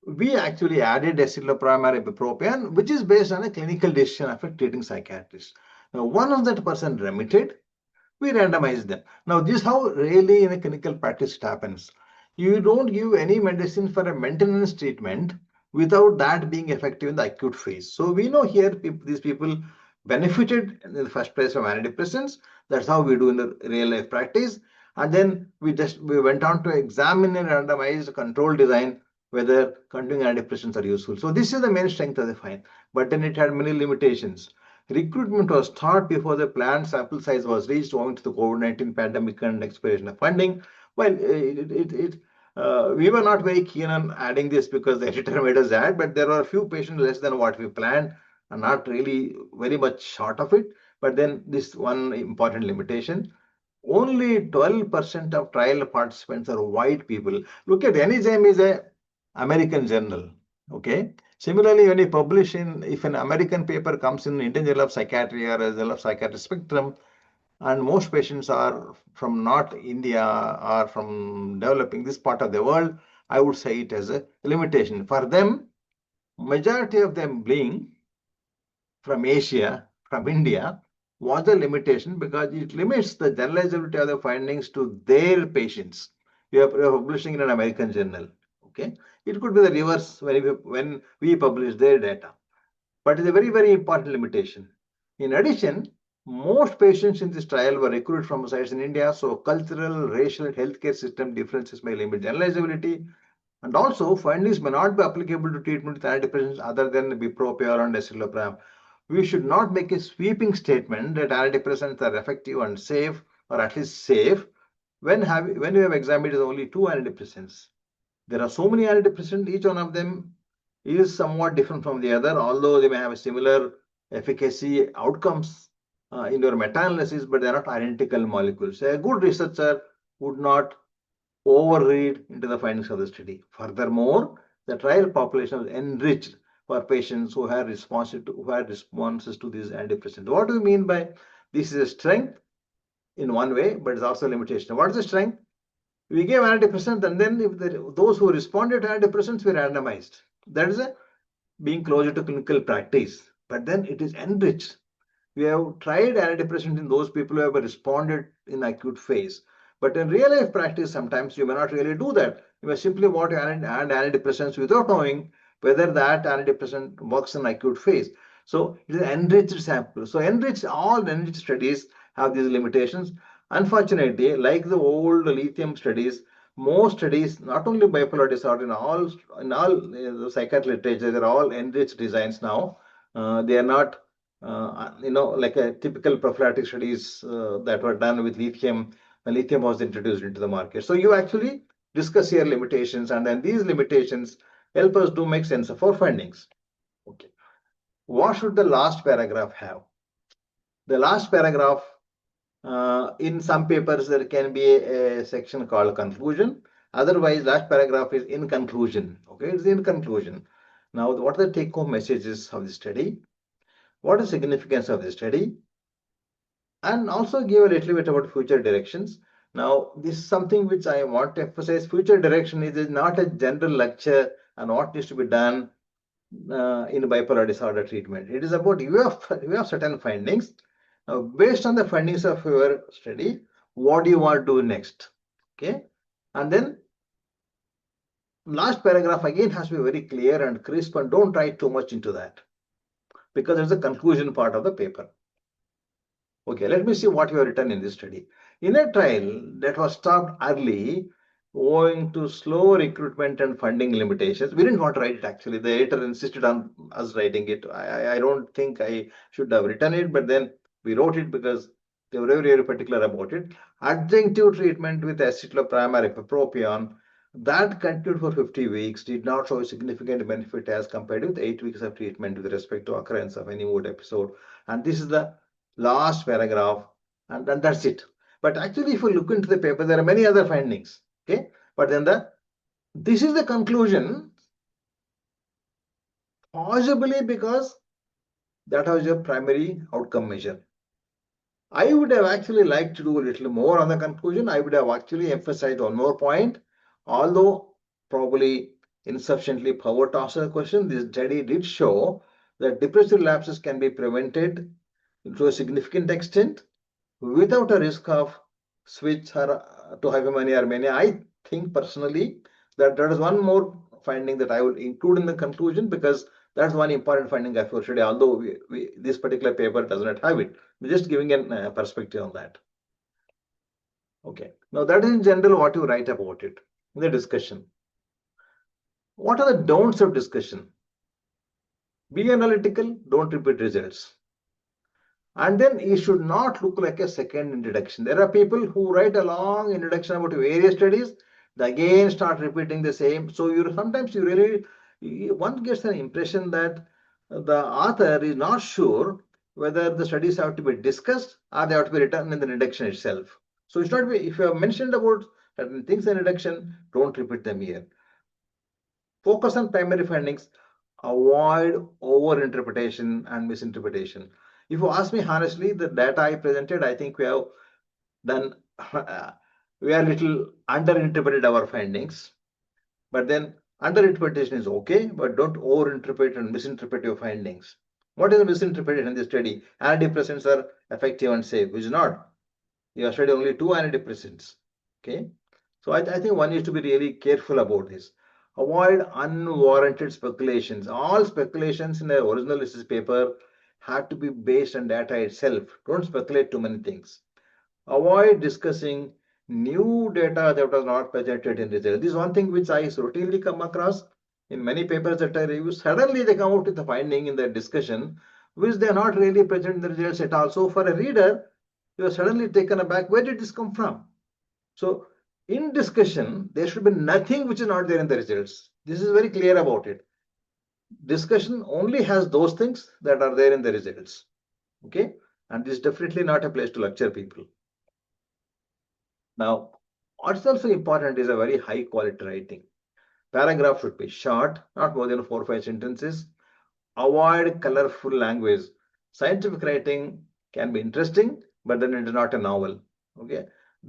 we actually added escitalopram or ibuprofen, which is based on a clinical decision of a treating psychiatrist. Now, one of that person remitted, we randomized them. Now, this is how really in a clinical practice it happens. You don't give any medicine for a maintenance treatment without that being effective in the acute phase. So we know here these people benefited in the first place from antidepressants. That's how we do in the real life practice. And then we went on to examine a randomized control design whether continuing antidepressants are useful. So this is the main strength of the find, but then it had many limitations. Recruitment was stopped before the planned sample size was reached owing to the COVID-19 pandemic and expiration of funding. Well, we were not very keen on adding this because the editor made us add, but there were a few patients less than what we planned and not really very much short of it. But then this one important limitation, only 12% of trial participants are white people. Look at NIMHANS is a American journal. Okay. Similarly, when you publish if an American paper comes in Indian Journal of Psychiatry or a Journal of Psychiatry Spectrum, And most patients are from not India or from developing this part of the world. I would say it as a limitation. For them, majority of them being from Asia, from India, was a limitation because it limits the generalizability of the findings to their patients. We are publishing in an American journal. Okay, it could be the reverse when we publish their data, but it's a very, very important limitation. In addition, most patients in this trial were recruited from sites in India, so cultural, racial, healthcare system differences may limit generalizability. And also, findings may not be applicable to treatment with antidepressants other than bupropion and escitalopram. We should not make a sweeping statement that antidepressants are effective and safe, or at least safe, when we have examined only 2 antidepressants. There are so many antidepressants, each one of them is somewhat different from the other, although they may have a similar efficacy outcomes in your meta-analysis, but they are not identical molecules. So a good researcher would not overread into the findings of the study. Furthermore, the trial population was enriched for patients who had responses to these antidepressants. What do we mean by this? Is a strength in one way, but it's also a limitation. What is the strength? We gave antidepressants, and then if those who responded to antidepressants were randomized. That is being closer to clinical practice. But then it is enriched. We have tried antidepressants in those people who have responded in acute phase. But in real life practice, sometimes you may not really do that. You may simply want to add antidepressants without knowing whether that antidepressant works in acute phase. So it is an enriched sample. So all enriched studies have these limitations. Unfortunately, like the old lithium studies, most studies, not only bipolar disorder, in all the psychiatry literature, they're all enriched designs now. They are not like a typical prophylactic studies that were done with lithium when lithium was introduced into the market. So you actually discuss your limitations, and then these limitations help us to make sense of our findings. Okay, what should the last paragraph have? The last paragraph, in some papers there can be a section called conclusion. Otherwise, last paragraph is in conclusion. Okay, it's in conclusion. Now, what are the take-home messages of the study? What is the significance of the study? And also give a little bit about future directions. Now, this is something which I want to emphasize. Future direction is not a general lecture on what needs to be done in bipolar disorder treatment. It is about you have certain findings. Now, based on the findings of your study, what do you want to do next? Okay, and then last paragraph again has to be very clear and crisp, and don't try too much into that because there's a conclusion part of the paper. Okay, let me see what you have written in this study. In a trial that was stopped early owing to slow recruitment and funding limitations, we didn't want to write it actually. The editor insisted on us writing it. I don't think I should have written it, but then we wrote it because they were very, very particular about it. Adjunctive treatment with escitalopram or ibupropion that continued for 50 weeks did not show significant benefit as compared with 8 weeks of treatment with respect to occurrence of any mood episode. And this is the last paragraph, and then that's it. But actually, if you look into the paper, there are many other findings. Okay, but then this is the conclusion, possibly because that was your primary outcome measure. I would have actually liked to do a little more on the conclusion. I would have actually emphasized one more point, although probably insufficiently power to answer the question. This study did show that depressive lapses can be prevented to a significant extent without a risk of switch to hypomania or mania. I think personally that there is one more finding that I will include in the conclusion, because that's one important finding of your study, although this particular paper does not have it. We're just giving a perspective on that. Okay, now that is in general what you write about it in the discussion. What are the don'ts of discussion? Be analytical, don't repeat results. And then it should not look like a second introduction. There are people who write a long introduction about various studies, they again start repeating the same. So sometimes one gets an impression that the author is not sure whether the studies have to be discussed or they have to be written in the introduction itself. So it's not, if you have mentioned about certain things in introduction, don't repeat them here. Focus on primary findings, avoid over interpretation and misinterpretation. If you ask me honestly, the data I presented, I think we have done, we are little underinterpreted our findings. But then underinterpretation is okay, but don't overinterpret and misinterpret your findings. What is the misinterpretation in this study? Antidepressants are effective and safe, which is not. You have studied only 2 antidepressants. Okay. So I think one needs to be really careful about this. Avoid unwarranted speculations. All speculations in the original research paper have to be based on data itself. Don't speculate too many things. Avoid discussing new data that was not presented in results. This is one thing which I routinely come across in many papers that I review. Suddenly they come out with a finding in the discussion which they are not really present in the results at all. So for a reader, you are suddenly taken aback. Where did this come from? So in discussion, there should be nothing which is not there in the results. This is very clear about it. Discussion only has those things that are there in the results. Okay. And this is definitely not a place to lecture people. Now, what's also important is a very high quality writing. Paragraph should be short, not more than 4 or 5 sentences. Avoid colorful language. Scientific writing can be interesting, but then it is not a novel. Okay.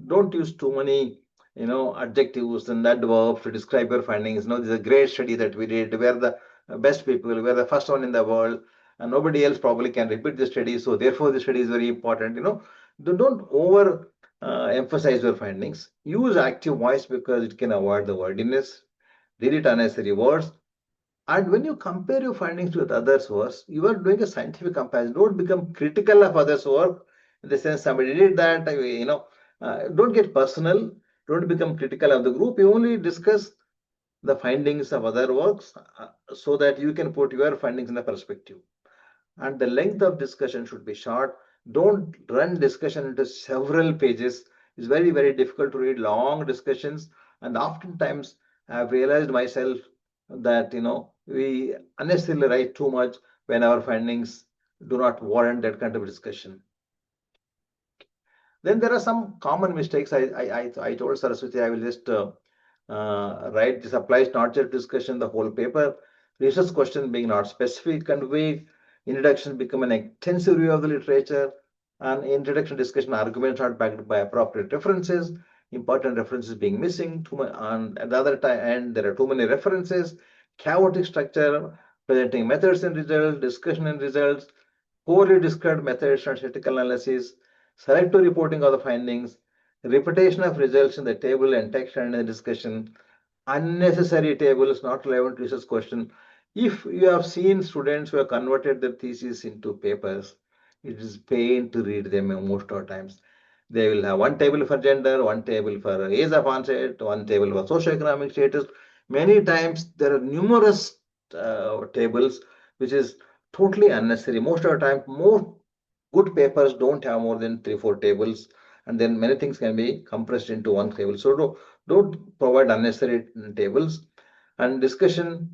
Don't use too many, adjectives and adverbs to describe your findings. This is a great study that we did. We are the best people. We are the first one in the world, and nobody else probably can repeat the study. So therefore, the study is very important. Don't over emphasize your findings. Use active voice because it can avoid the wordiness. Delete unnecessary words. And when you compare your findings with others' work, you are doing a scientific comparison. Don't become critical of others' work in the sense somebody did that. Don't get personal. Don't become critical of the group. You only discuss the findings of other works so that you can put your findings in a perspective. And the length of discussion should be short. Don't run discussion into several pages. It's very, very difficult to read long discussions. And oftentimes I've realized myself that, we unnecessarily write too much when our findings do not warrant that kind of discussion. Then there are some common mistakes. I told Saraswathi I will just write. This applies not just discussion, the whole paper. Research question being not specific and vague. Introduction become an extensive review of the literature. And introduction discussion arguments not backed by appropriate references. Important references being missing. And at the other end, there are too many references. Chaotic structure, presenting methods and results, discussion and results, poorly described methods and statistical analysis, selective reporting of the findings, repetition of results in the table and text and in the discussion, unnecessary tables not relevant to research question. If you have seen students who have converted their thesis into papers, it is pain to read them most of the times. They will have one table for gender, one table for age of onset, one table for socioeconomic status. Many times there are numerous tables, which is totally unnecessary. Most of the time, most good papers don't have more than 3-4 tables, and then many things can be compressed into one table. So don't provide unnecessary tables. And discussion,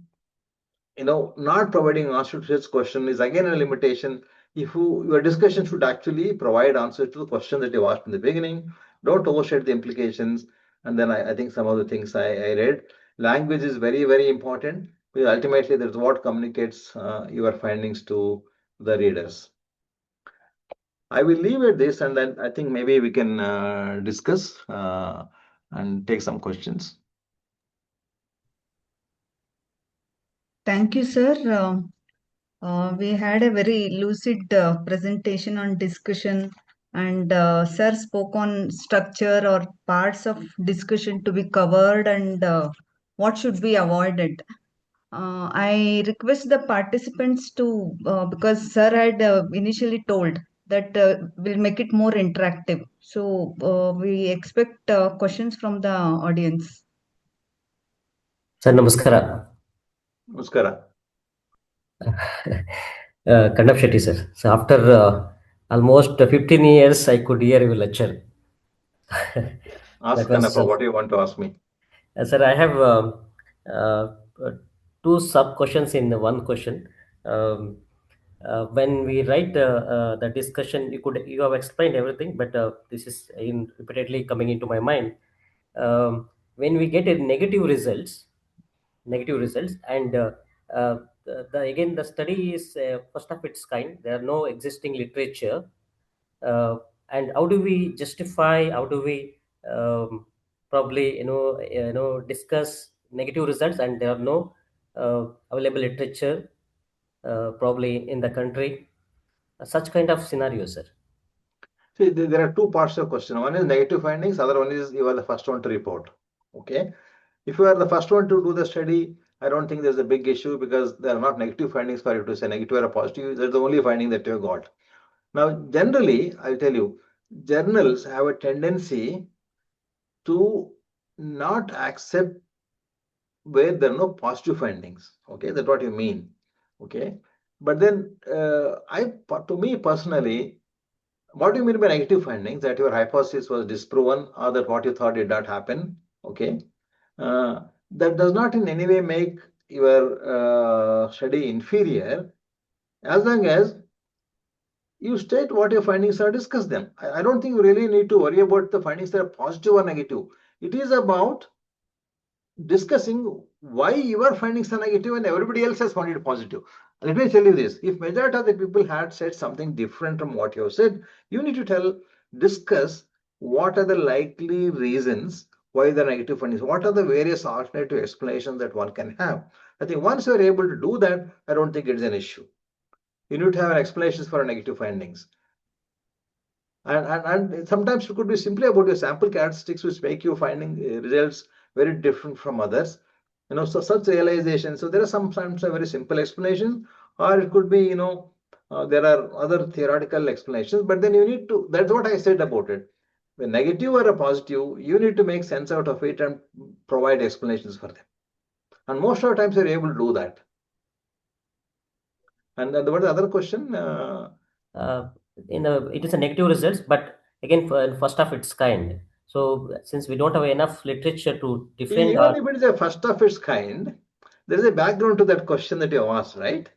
not providing answer to such question is again a limitation. If your discussion should actually provide answers to the question that you asked in the beginning, don't overstate the implications. And then I think some of the things I read, language is very, very important because ultimately that's what communicates your findings to the readers. I will leave it this, and then I think maybe we can discuss and take some questions. Thank you, sir. We had a very lucid presentation on discussion, and sir spoke on structure or parts of discussion to be covered and what should be avoided. I request the participants to, because sir had initially told that we'll make it more interactive. So we expect questions from the audience. Sir, namaskara. Namaskara. Kandap Shetty, sir. So after almost 15 years, I could hear your lecture. Ask Kandappa, what do you want to ask me? Sir, I have two sub questions in one question. When we write the discussion, you have explained everything, but this is repeatedly coming into my mind. When we get a negative results, and again, the study is first of its kind. There are no existing literature. And how do we justify, how do we probably discuss negative results, and there are no available literature probably in the country, such kind of scenario, sir? See, there are two parts of the question. One is negative findings, other one is you are the first one to report. Okay. If you are the first one to do the study, I don't think there's a big issue because there are not negative findings for you to say negative or positive. That's the only finding that you have got. Now, generally, I'll tell you, journals have a tendency to not accept where there are no positive findings. Okay, that's what you mean. Okay, but then to me personally, what do you mean by negative findings? That your hypothesis was disproven or that what you thought did not happen? Okay, that does not in any way make your study inferior, as long as you state what your findings are, discuss them. I don't think you really need to worry about the findings that are positive or negative. It is about discussing why your findings are negative and everybody else has found it positive. Let me tell you this, if majority of the people had said something different from what you have said, you need to discuss what are the likely reasons why the negative findings, what are the various alternative explanations that one can have. I think once you are able to do that, I don't think it's an issue. You need to have an explanations for negative findings. And sometimes it could be simply about your sample characteristics which make you finding results very different from others. So such realization. So there are sometimes a very simple explanation, or it could be, there are other theoretical explanations, but then you need to, that's what I said about it. The negative or a positive, you need to make sense out of it and provide explanations for them. And most of the times you're able to do that. And what was the other question? It is a negative results, but again, first of its kind. So since we don't have enough literature to defend, even if it is a first of its kind, there is a background to that question that you asked, right?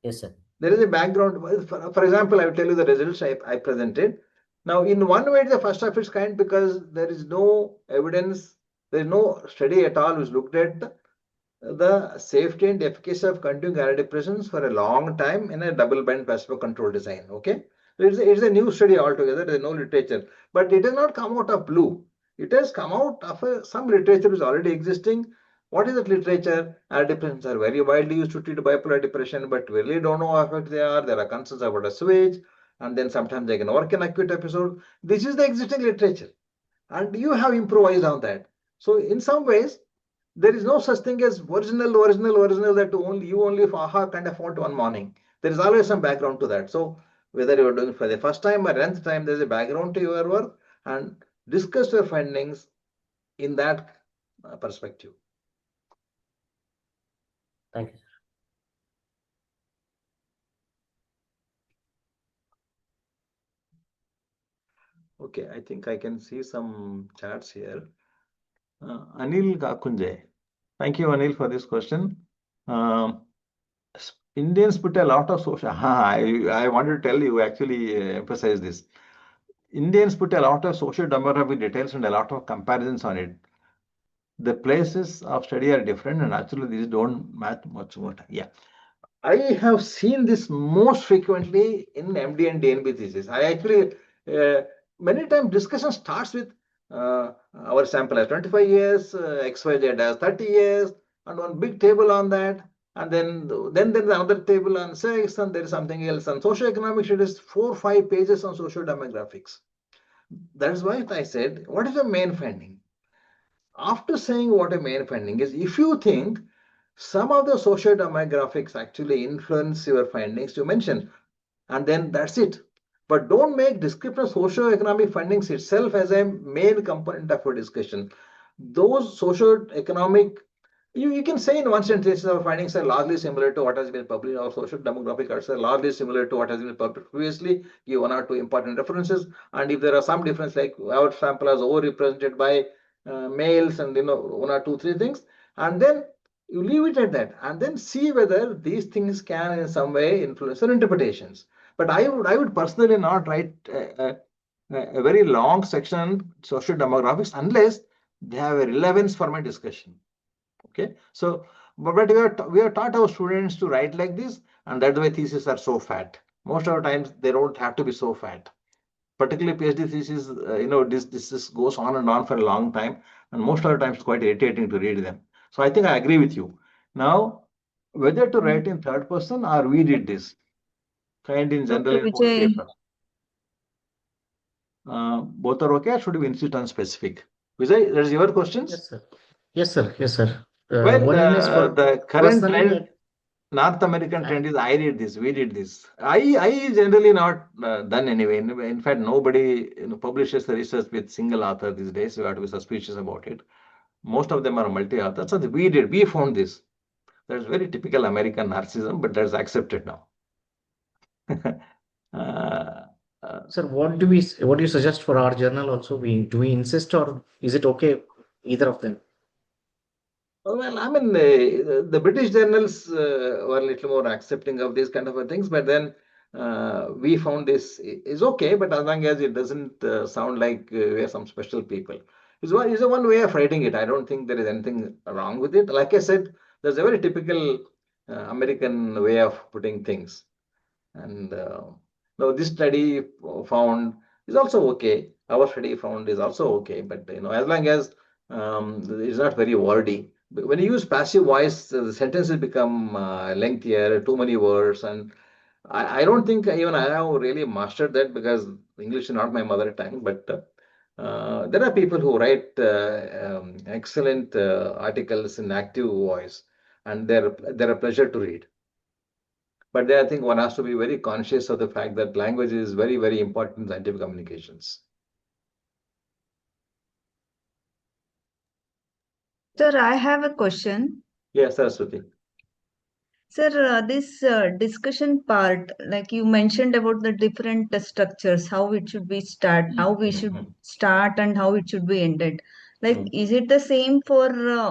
Yes, sir. There is a background. For example, I will tell you the results I presented. Now, in one way, it's a first of its kind because there is no evidence, there is no study at all which looked at the safety and efficacy of continuing antidepressants for a long time in a double-blind placebo-controlled design. Okay, so it's a new study altogether. There is no literature, but it has not come out of blue. It has come out of some literature which is already existing. What is that literature? Antidepressants are very widely used to treat bipolar depression, but we really don't know how effective they are. There are concerns about a switch, and then sometimes they can work in acute episode. This is the existing literature, and you have improvised on that. So in some ways, there is no such thing as original that you only kind of found one morning. There is always some background to that. So whether you are doing it for the first time or nth time, there is a background to your work, and discuss your findings in that perspective. Thank you, sir. Okay, I think I can see some chats here. Anil Gakunje. Thank you, Anil, for this question. Indians put a lot of social. I wanted to tell you, actually emphasize this. Indians put a lot of social demographic details and a lot of comparisons on it. The places of study are different, and actually these don't match much more. Yeah, I have seen this most frequently in MD and DNB thesis. I actually many times discussion starts with our sample has 25 years, XYZ has 30 years, and one big table on that. And then there's another table on sex, and there is something else. And socioeconomic studies, 4 or 5 pages on social demographics. That's why I said, what is the main finding? After saying what a main finding is, if you think some of the social demographics actually influence your findings, you mention, and then that's it. But don't make description of socio-economic findings itself as a main component of your discussion. Those socio-economic, you can say in one sentence, our findings are largely similar to what has been published. Our social demographic are largely similar to what has been published previously. Give 1 or 2 important references, and if there are some difference, like our sample is overrepresented by males, and 1 or 2, 3 things, and then you leave it at that, and then see whether these things can in some way influence your interpretations. But I would personally not write a very long section on social demographics unless they have a relevance for my discussion. Okay, so But we have taught our students to write like this, and that's why theses are so fat. Most of the times they don't have to be so fat. Particularly PhD thesis, this goes on and on for a long time, and most of the times it's quite irritating to read them. So I think I agree with you. Now, whether to write in third person or we did this, kind in general Okay, in whole Vijay. paper. Both are okay, or should we insist on specific? Vijay, that's your questions? Yes, sir. Yes, sir. Yes, sir. Well, One is for the current personally, trend, North American trend is I did this, we did this. I generally not done anyway. In fact, nobody publishes the research with single author these days. You have to be suspicious about it. Most of them are multi-author. So we found this. That's very typical American narcissism, but that's accepted now. sir, what do you suggest for our journal also? Do we insist, or is it okay, either of them? Well, I mean, the British journals were a little more accepting of these kind of things, but then we found this is okay, but as long as it doesn't sound like we are some special people. It's one way of writing it. I don't think there is anything wrong with it. Like I said, there's a very typical American way of putting things. And now this study found is also okay. Our study found is also okay, but as long as it's not very wordy. But when you use passive voice, the sentences become lengthier, too many words, and I don't think even I have really mastered that because English is not my mother tongue. But there are people who write excellent articles in active voice, and they're a pleasure to read. But then I think one has to be very conscious of the fact that language is very, very important in scientific communications. Sir, I have a question. Yes, Saraswati. Sir, this discussion part, like you mentioned about the different structures, how it should be how we should start and how it should be ended. Like, is it the same for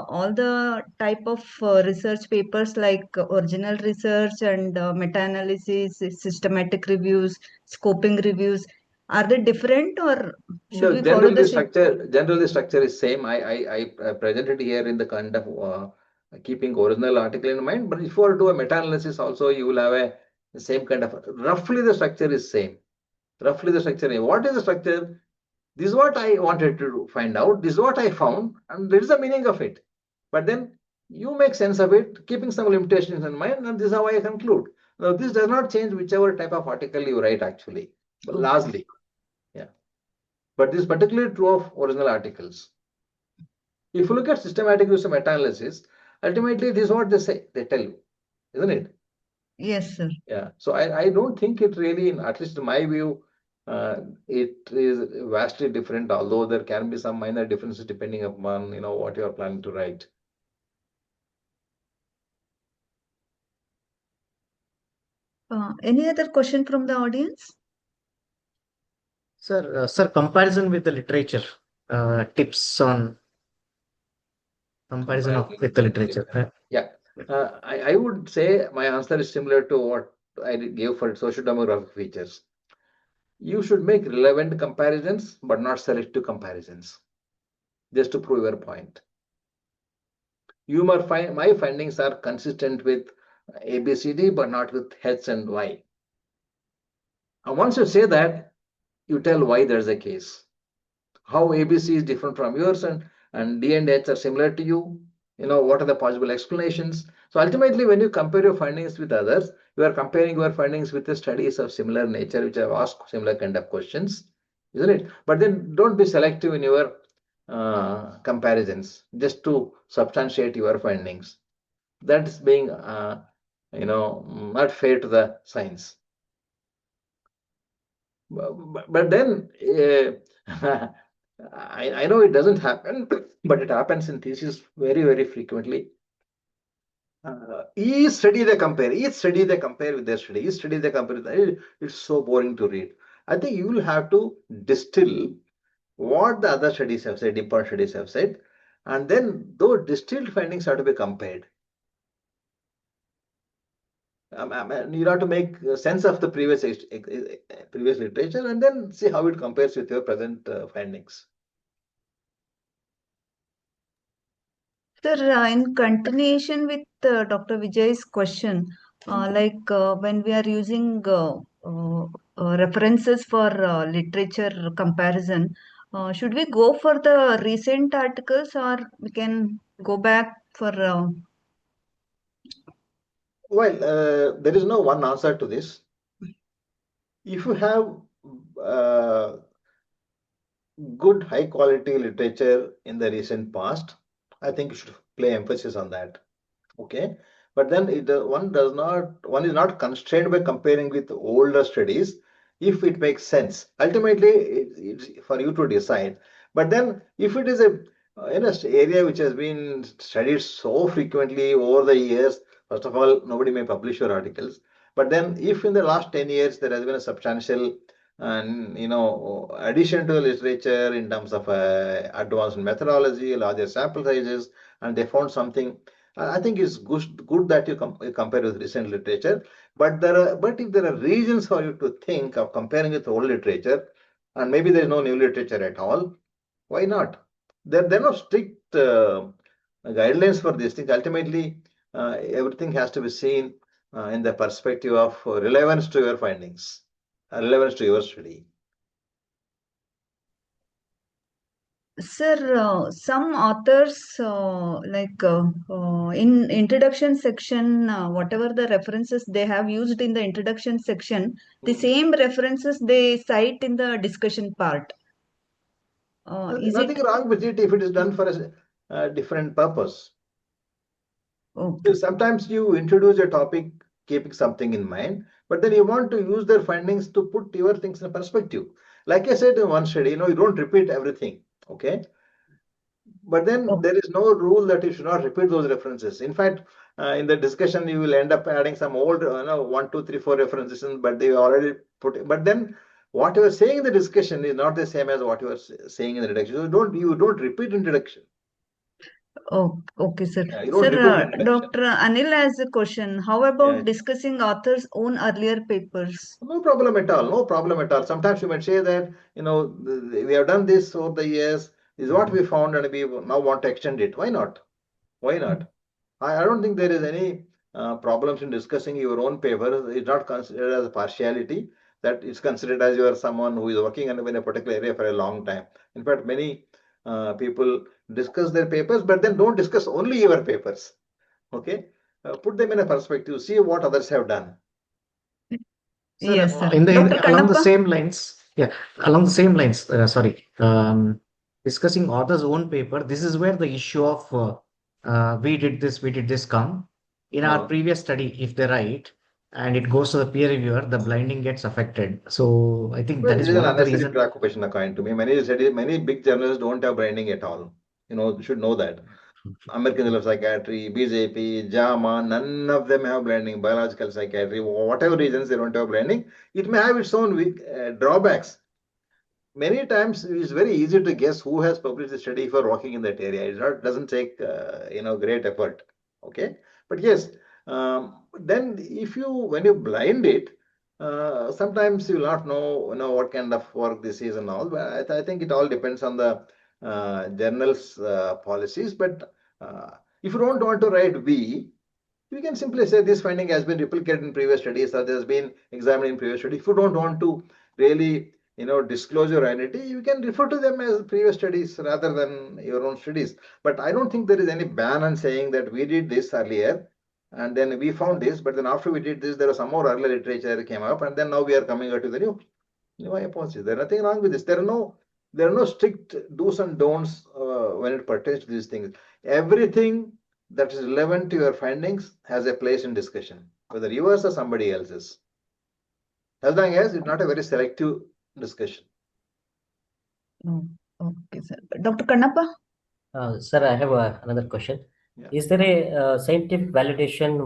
all the type of research papers, like original research and meta-analysis, systematic reviews, scoping reviews? Are they different, or should No, we follow the same? generally structure is same. I presented here in the kind of keeping original article in mind. But if you were to do a meta-analysis also, you will have the same kind of roughly the structure is same. Roughly the structure. What is the structure? This is what I wanted to find out. This is what I found, and this is the meaning of it. But then you make sense of it, keeping some limitations in mind, and this is how I conclude. Now, this does not change whichever type of article you write, actually, but largely. Yeah. But this is particularly true of original articles. If you look at systematic use of meta-analysis, ultimately this is what they say, they tell you, isn't it? Yes, sir. Yeah. So I don't think it really, at least in my view, it is vastly different, although there can be some minor differences depending upon what you are planning to write. Any other question from the audience? Sir, comparison with the literature, tips on comparison with the literature. Yeah. I would say my answer is similar to what I gave for socio-demographic features. You should make relevant comparisons, but not selective comparisons, just to prove your point. My findings are consistent with ABCD, but not with H and Y. And once you say that, you tell why there's a case. How ABC is different from yours and D and H are similar to you. What are the possible explanations? So ultimately, when you compare your findings with others, you are comparing your findings with the studies of similar nature, which have asked similar kind of questions, isn't it? But then don't be selective in your comparisons just to substantiate your findings. That's being, not fair to the science. But then I know it doesn't happen, but it happens in thesis very, very frequently. Each study they compare with their study. Each study they compare with it's so boring to read. I think you will have to distill what the other studies have said, important studies have said, and then those distilled findings have to be compared. You have to make sense of the previous literature and then see how it compares with your present findings. Sir, in continuation with Dr. Vijay's question, when we are using references for literature comparison, should we go for the recent articles or we can go back for Well, there is no one answer to this. If you have good high quality literature in the recent past, I think you should play emphasis on that. Okay, but then one is not constrained by comparing with older studies if it makes sense. Ultimately, it's for you to decide. But then if it is a area which has been studied so frequently over the years, first of all, nobody may publish your articles. But then if in the last 10 years there has been a substantial addition to the literature in terms of advanced methodology, larger sample sizes, and they found something, I think it's good that you compare with recent literature. But if there are reasons for you to think of comparing with old literature, and maybe there is no new literature at all, why not? There are no strict guidelines for these things. Ultimately, everything has to be seen in the perspective of relevance to your findings, relevance to your study. Sir, some authors, in introduction section, whatever the references they have used in the introduction section, the same references they cite in the discussion part. Is Nothing it wrong with it if it is done for a different purpose. okay? Sometimes you introduce a topic keeping something in mind, but then you want to use their findings to put your things in perspective. Like I said in one study, you don't repeat everything, okay? But then there is no rule that you should not repeat those references. In fact, in the discussion, you will end up adding some old, 1, 2, 3, 4 references, but they already put. But then what you are saying in the discussion is not the same as what you are saying in the introduction. So you don't repeat introduction. Oh, okay, sir. Yeah, you don't Sir, repeat introduction. Dr. Anil has a question. How about discussing authors' own earlier papers? No problem at all. No problem at all. Sometimes you might say that, we have done this over the years. This is what we found, and we now want to extend it. Why not? Why not? I don't think there is any problems in discussing your own paper. It's not considered as a partiality. That it's considered as you are someone who is working in a particular area for a long time. In fact, many people discuss their papers, but then don't discuss only your papers. Okay, put them in a perspective. See what others have done. Sir, Yes, sir. along the Dr. same lines, along the same lines, discussing author's own paper, this is where the issue of we did this come. In our previous study, if they write and it goes to the peer reviewer, the blinding gets affected. So I think Well, that it is is an one of the unnecessary reasons. preoccupation according to me. Many big journals don't have branding at all. You should know that. American Journal of Psychiatry, BJP, JAMA, none of them have branding. Biological psychiatry, whatever reasons they don't have branding, it may have its own weak drawbacks. Many times it's very easy to guess who has published the study for working in that area. Doesn't take great effort. Okay, but yes, then when you blind it, sometimes you will not know what kind of work this is and all. But I think it all depends on the journal's policies. But if you don't want to write we, you can simply say this finding has been replicated in previous studies or has been examined in previous studies. If you don't want to really disclose your identity, you can refer to them as previous studies rather than your own studies. But I don't think there is any ban on saying that we did this earlier and then we found this, but then after we did this, there was some more earlier literature came up, and then now we are coming out to the new hypothesis. There's nothing wrong with this. There are no strict do's and don'ts when it pertains to these things. Everything that is relevant to your findings has a place in discussion, whether yours or somebody else's, as long as it's not a very selective discussion. Okay, sir. Dr. Kannappa? Sir, I have another question. Yeah. Is there a scientific validation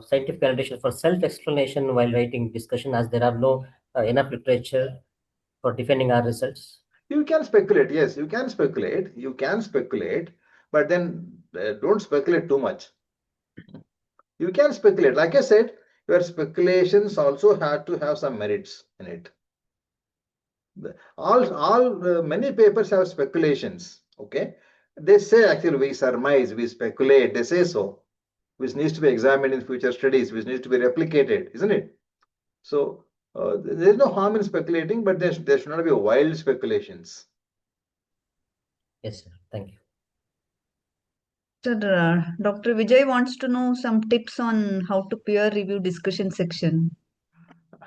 scientific validation for self-explanation while writing discussion, as there are no enough literature for defending our results? You can speculate. Yes, you can speculate. You can speculate, but then don't speculate too much. You can speculate. Like I said, your speculations also have to have some merits in it. Many papers have speculations. Okay, They say actually we surmise, we speculate, they say so, which needs to be examined in future studies, which needs to be replicated, isn't it? So there is no harm in speculating, but there should not be wild speculations. Yes, sir. Thank you. Sir, Dr. Vijay wants to know some tips on how to peer review discussion section.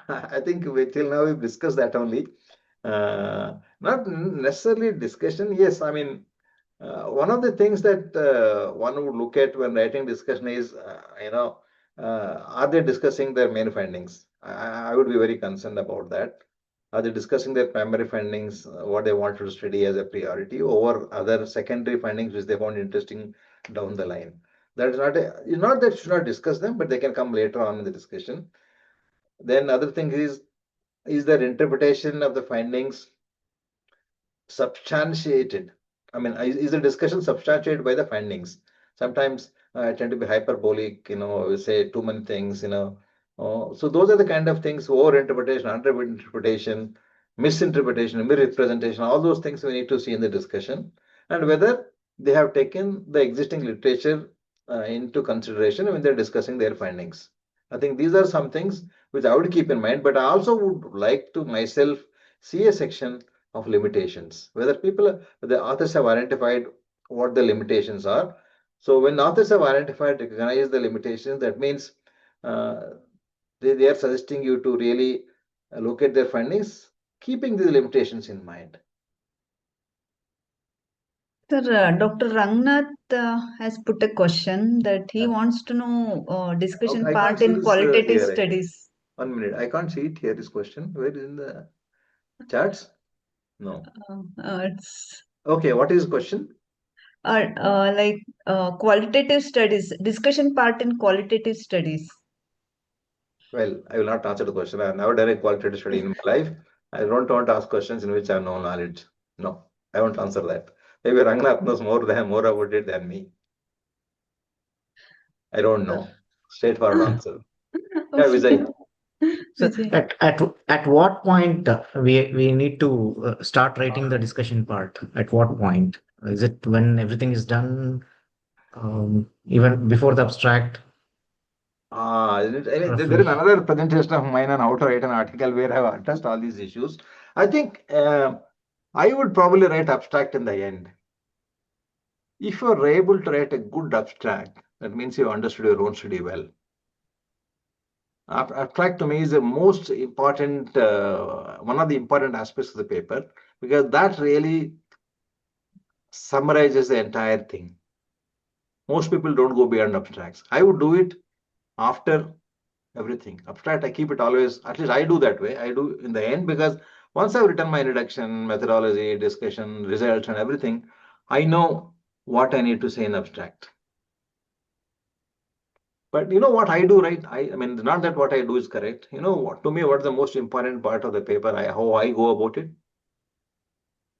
I think till now we've discussed that only. Not necessarily discussion. Yes, I mean, one of the things that one would look at when writing discussion is, are they discussing their main findings? I would be very concerned about that. Are they discussing their primary findings, what they want to study as a priority, over other secondary findings which they found interesting down the line? That is not that should not discuss them, but they can come later on in the discussion. Then other thing is their interpretation of the findings substantiated? I mean, is the discussion substantiated by the findings? Sometimes I tend to be hyperbolic, we say too many things, so those are the kind of things: over interpretation, under interpretation, misinterpretation, misrepresentation. All those things we need to see in the discussion, and whether they have taken the existing literature into consideration when they're discussing their findings. I think these are some things which I would keep in mind, but I also would like to myself see a section of limitations, whether the authors have identified what the limitations are. So when authors have identified, recognize the limitations, that means they are suggesting you to really look at their findings, keeping these limitations in mind. Sir, Dr. Rangnath has put a question that he wants to know discussion Okay, I part can't see in this qualitative here. studies. 1 minute, I can't see it here. This question, where is in the charts? No. It's Okay, what is the question? like qualitative studies, discussion part in qualitative studies. Well, I will not answer the question. I have never done a qualitative study in my life. I don't want to ask questions in which I have no knowledge. No, I won't answer that. Maybe Rangnath knows more about it than me. I don't know. Straightforward answer. Yeah, Vijay. So Vijay. at what point we need to start writing the discussion part? At what point? Is it when everything is done, even before the abstract? There is Roughly. another presentation of mine on how to write an article where I have addressed all these issues. I think I would probably write abstract in the end. If you are able to write a good abstract, that means you understood your own study well. Abstract to me is the most important, one of the important aspects of the paper, because that really summarizes the entire thing. Most people don't go beyond abstracts. I would do it after everything. Abstract, I keep it always, at least I do that way. I do in the end, because once I've written my introduction, methodology, discussion, results, and everything, I know what I need to say in abstract. But you know what I do, right? I mean, not that what I do is correct. To me, what's the most important part of the paper, how I go about it?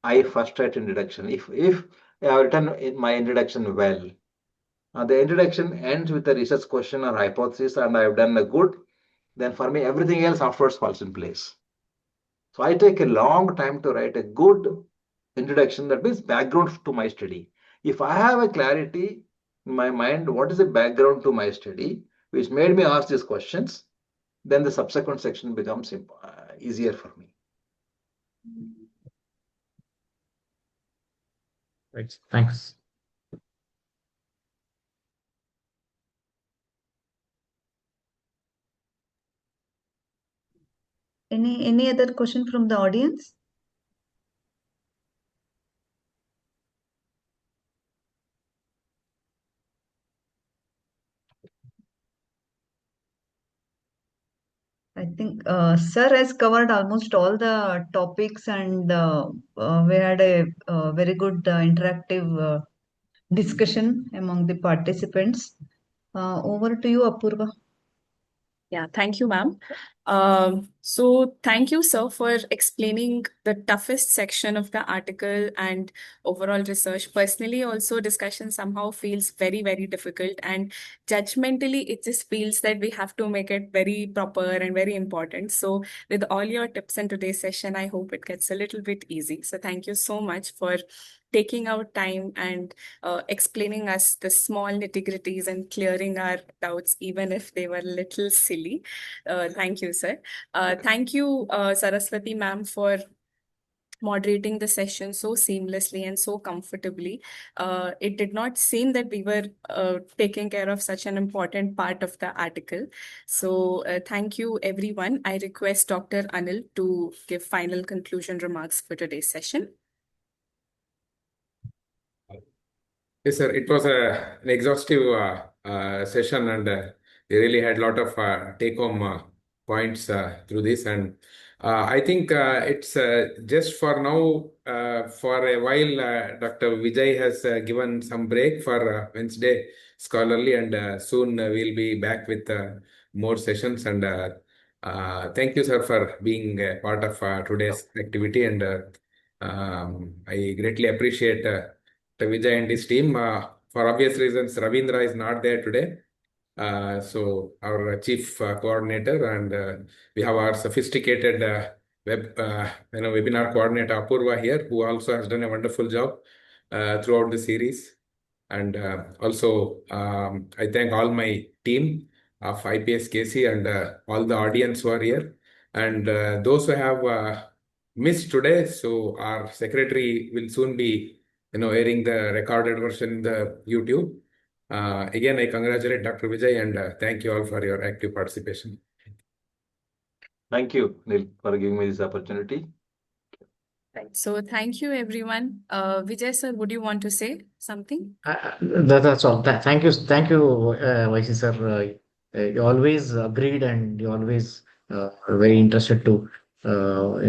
I first write introduction. If I have written my introduction well, the introduction ends with a research question or hypothesis, and I have done a good, then for me, everything else afterwards falls in place. So I take a long time to write a good introduction, that means background to my study. If I have a clarity in my mind, what is the background to my study, which made me ask these questions, then the subsequent section becomes easier for me. Right. Thanks. Any other question from the audience? I think Sir has covered almost all the topics, and we had a very good interactive discussion among the participants. Over to you, Apurva. Yeah, thank you, ma'am. So thank you, sir, for explaining the toughest section of the article and overall research. Personally, also discussion somehow feels very, very difficult, and judgmentally, it just feels that we have to make it very proper and very important. So with all your tips in today's session, I hope it gets a little bit easy. So thank you so much for taking out time and explaining us the small nitty-gritties and clearing our doubts, even if they were a little silly. Thank you, sir. Thank you, Saraswati ma'am, for moderating the session so seamlessly and so comfortably. It did not seem that we were taking care of such an important part of the article. So thank you, everyone. I request Dr. Anil to give final conclusion remarks for today's session. Yes, sir. It was an exhaustive session, and we really had a lot of take-home points through this. And I think it's just for now, for a while, Dr. Vijay has given some break for Wednesday Scholarly, and soon we'll be back with more sessions. And thank you, sir, for being a part of today's activity. And I greatly appreciate Vijay and his team. For obvious reasons, Ravindra is not there today. So our chief coordinator, and we have our sophisticated webinar coordinator Apurva here, who also has done a wonderful job throughout the series. And also, I thank all my team of IPSKC and all the audience who are here, and those who have missed today. So our secretary will soon be, airing the recorded version in the YouTube. Again, I congratulate Dr. Vijay, and thank you all for your active participation. Thank you, Neil, for giving me this opportunity. Right. So thank you, everyone. Vijay, sir, would you want to say something? That's all. Thank you, Vice sir. You always agreed, and you always very interested to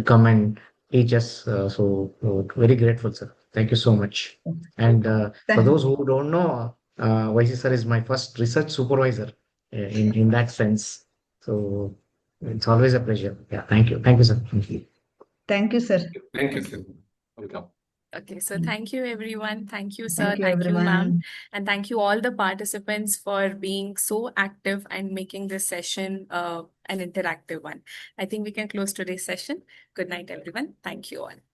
come and teach us. Very grateful, sir. Thank you so much. And for Thank- those who don't know, Vice sir is my first research supervisor in that sense. So it's always a pleasure. Yeah, thank you, sir. Thank you. Thank you, sir. Thank you, sir. Welcome. Okay, so thank you, everyone. Thank you, sir. Thank you, Thank you, ma'am. everyone. And thank you, all the participants, for being so active and making this session an interactive one. I think we can close today's session. Good night, everyone. Thank you all.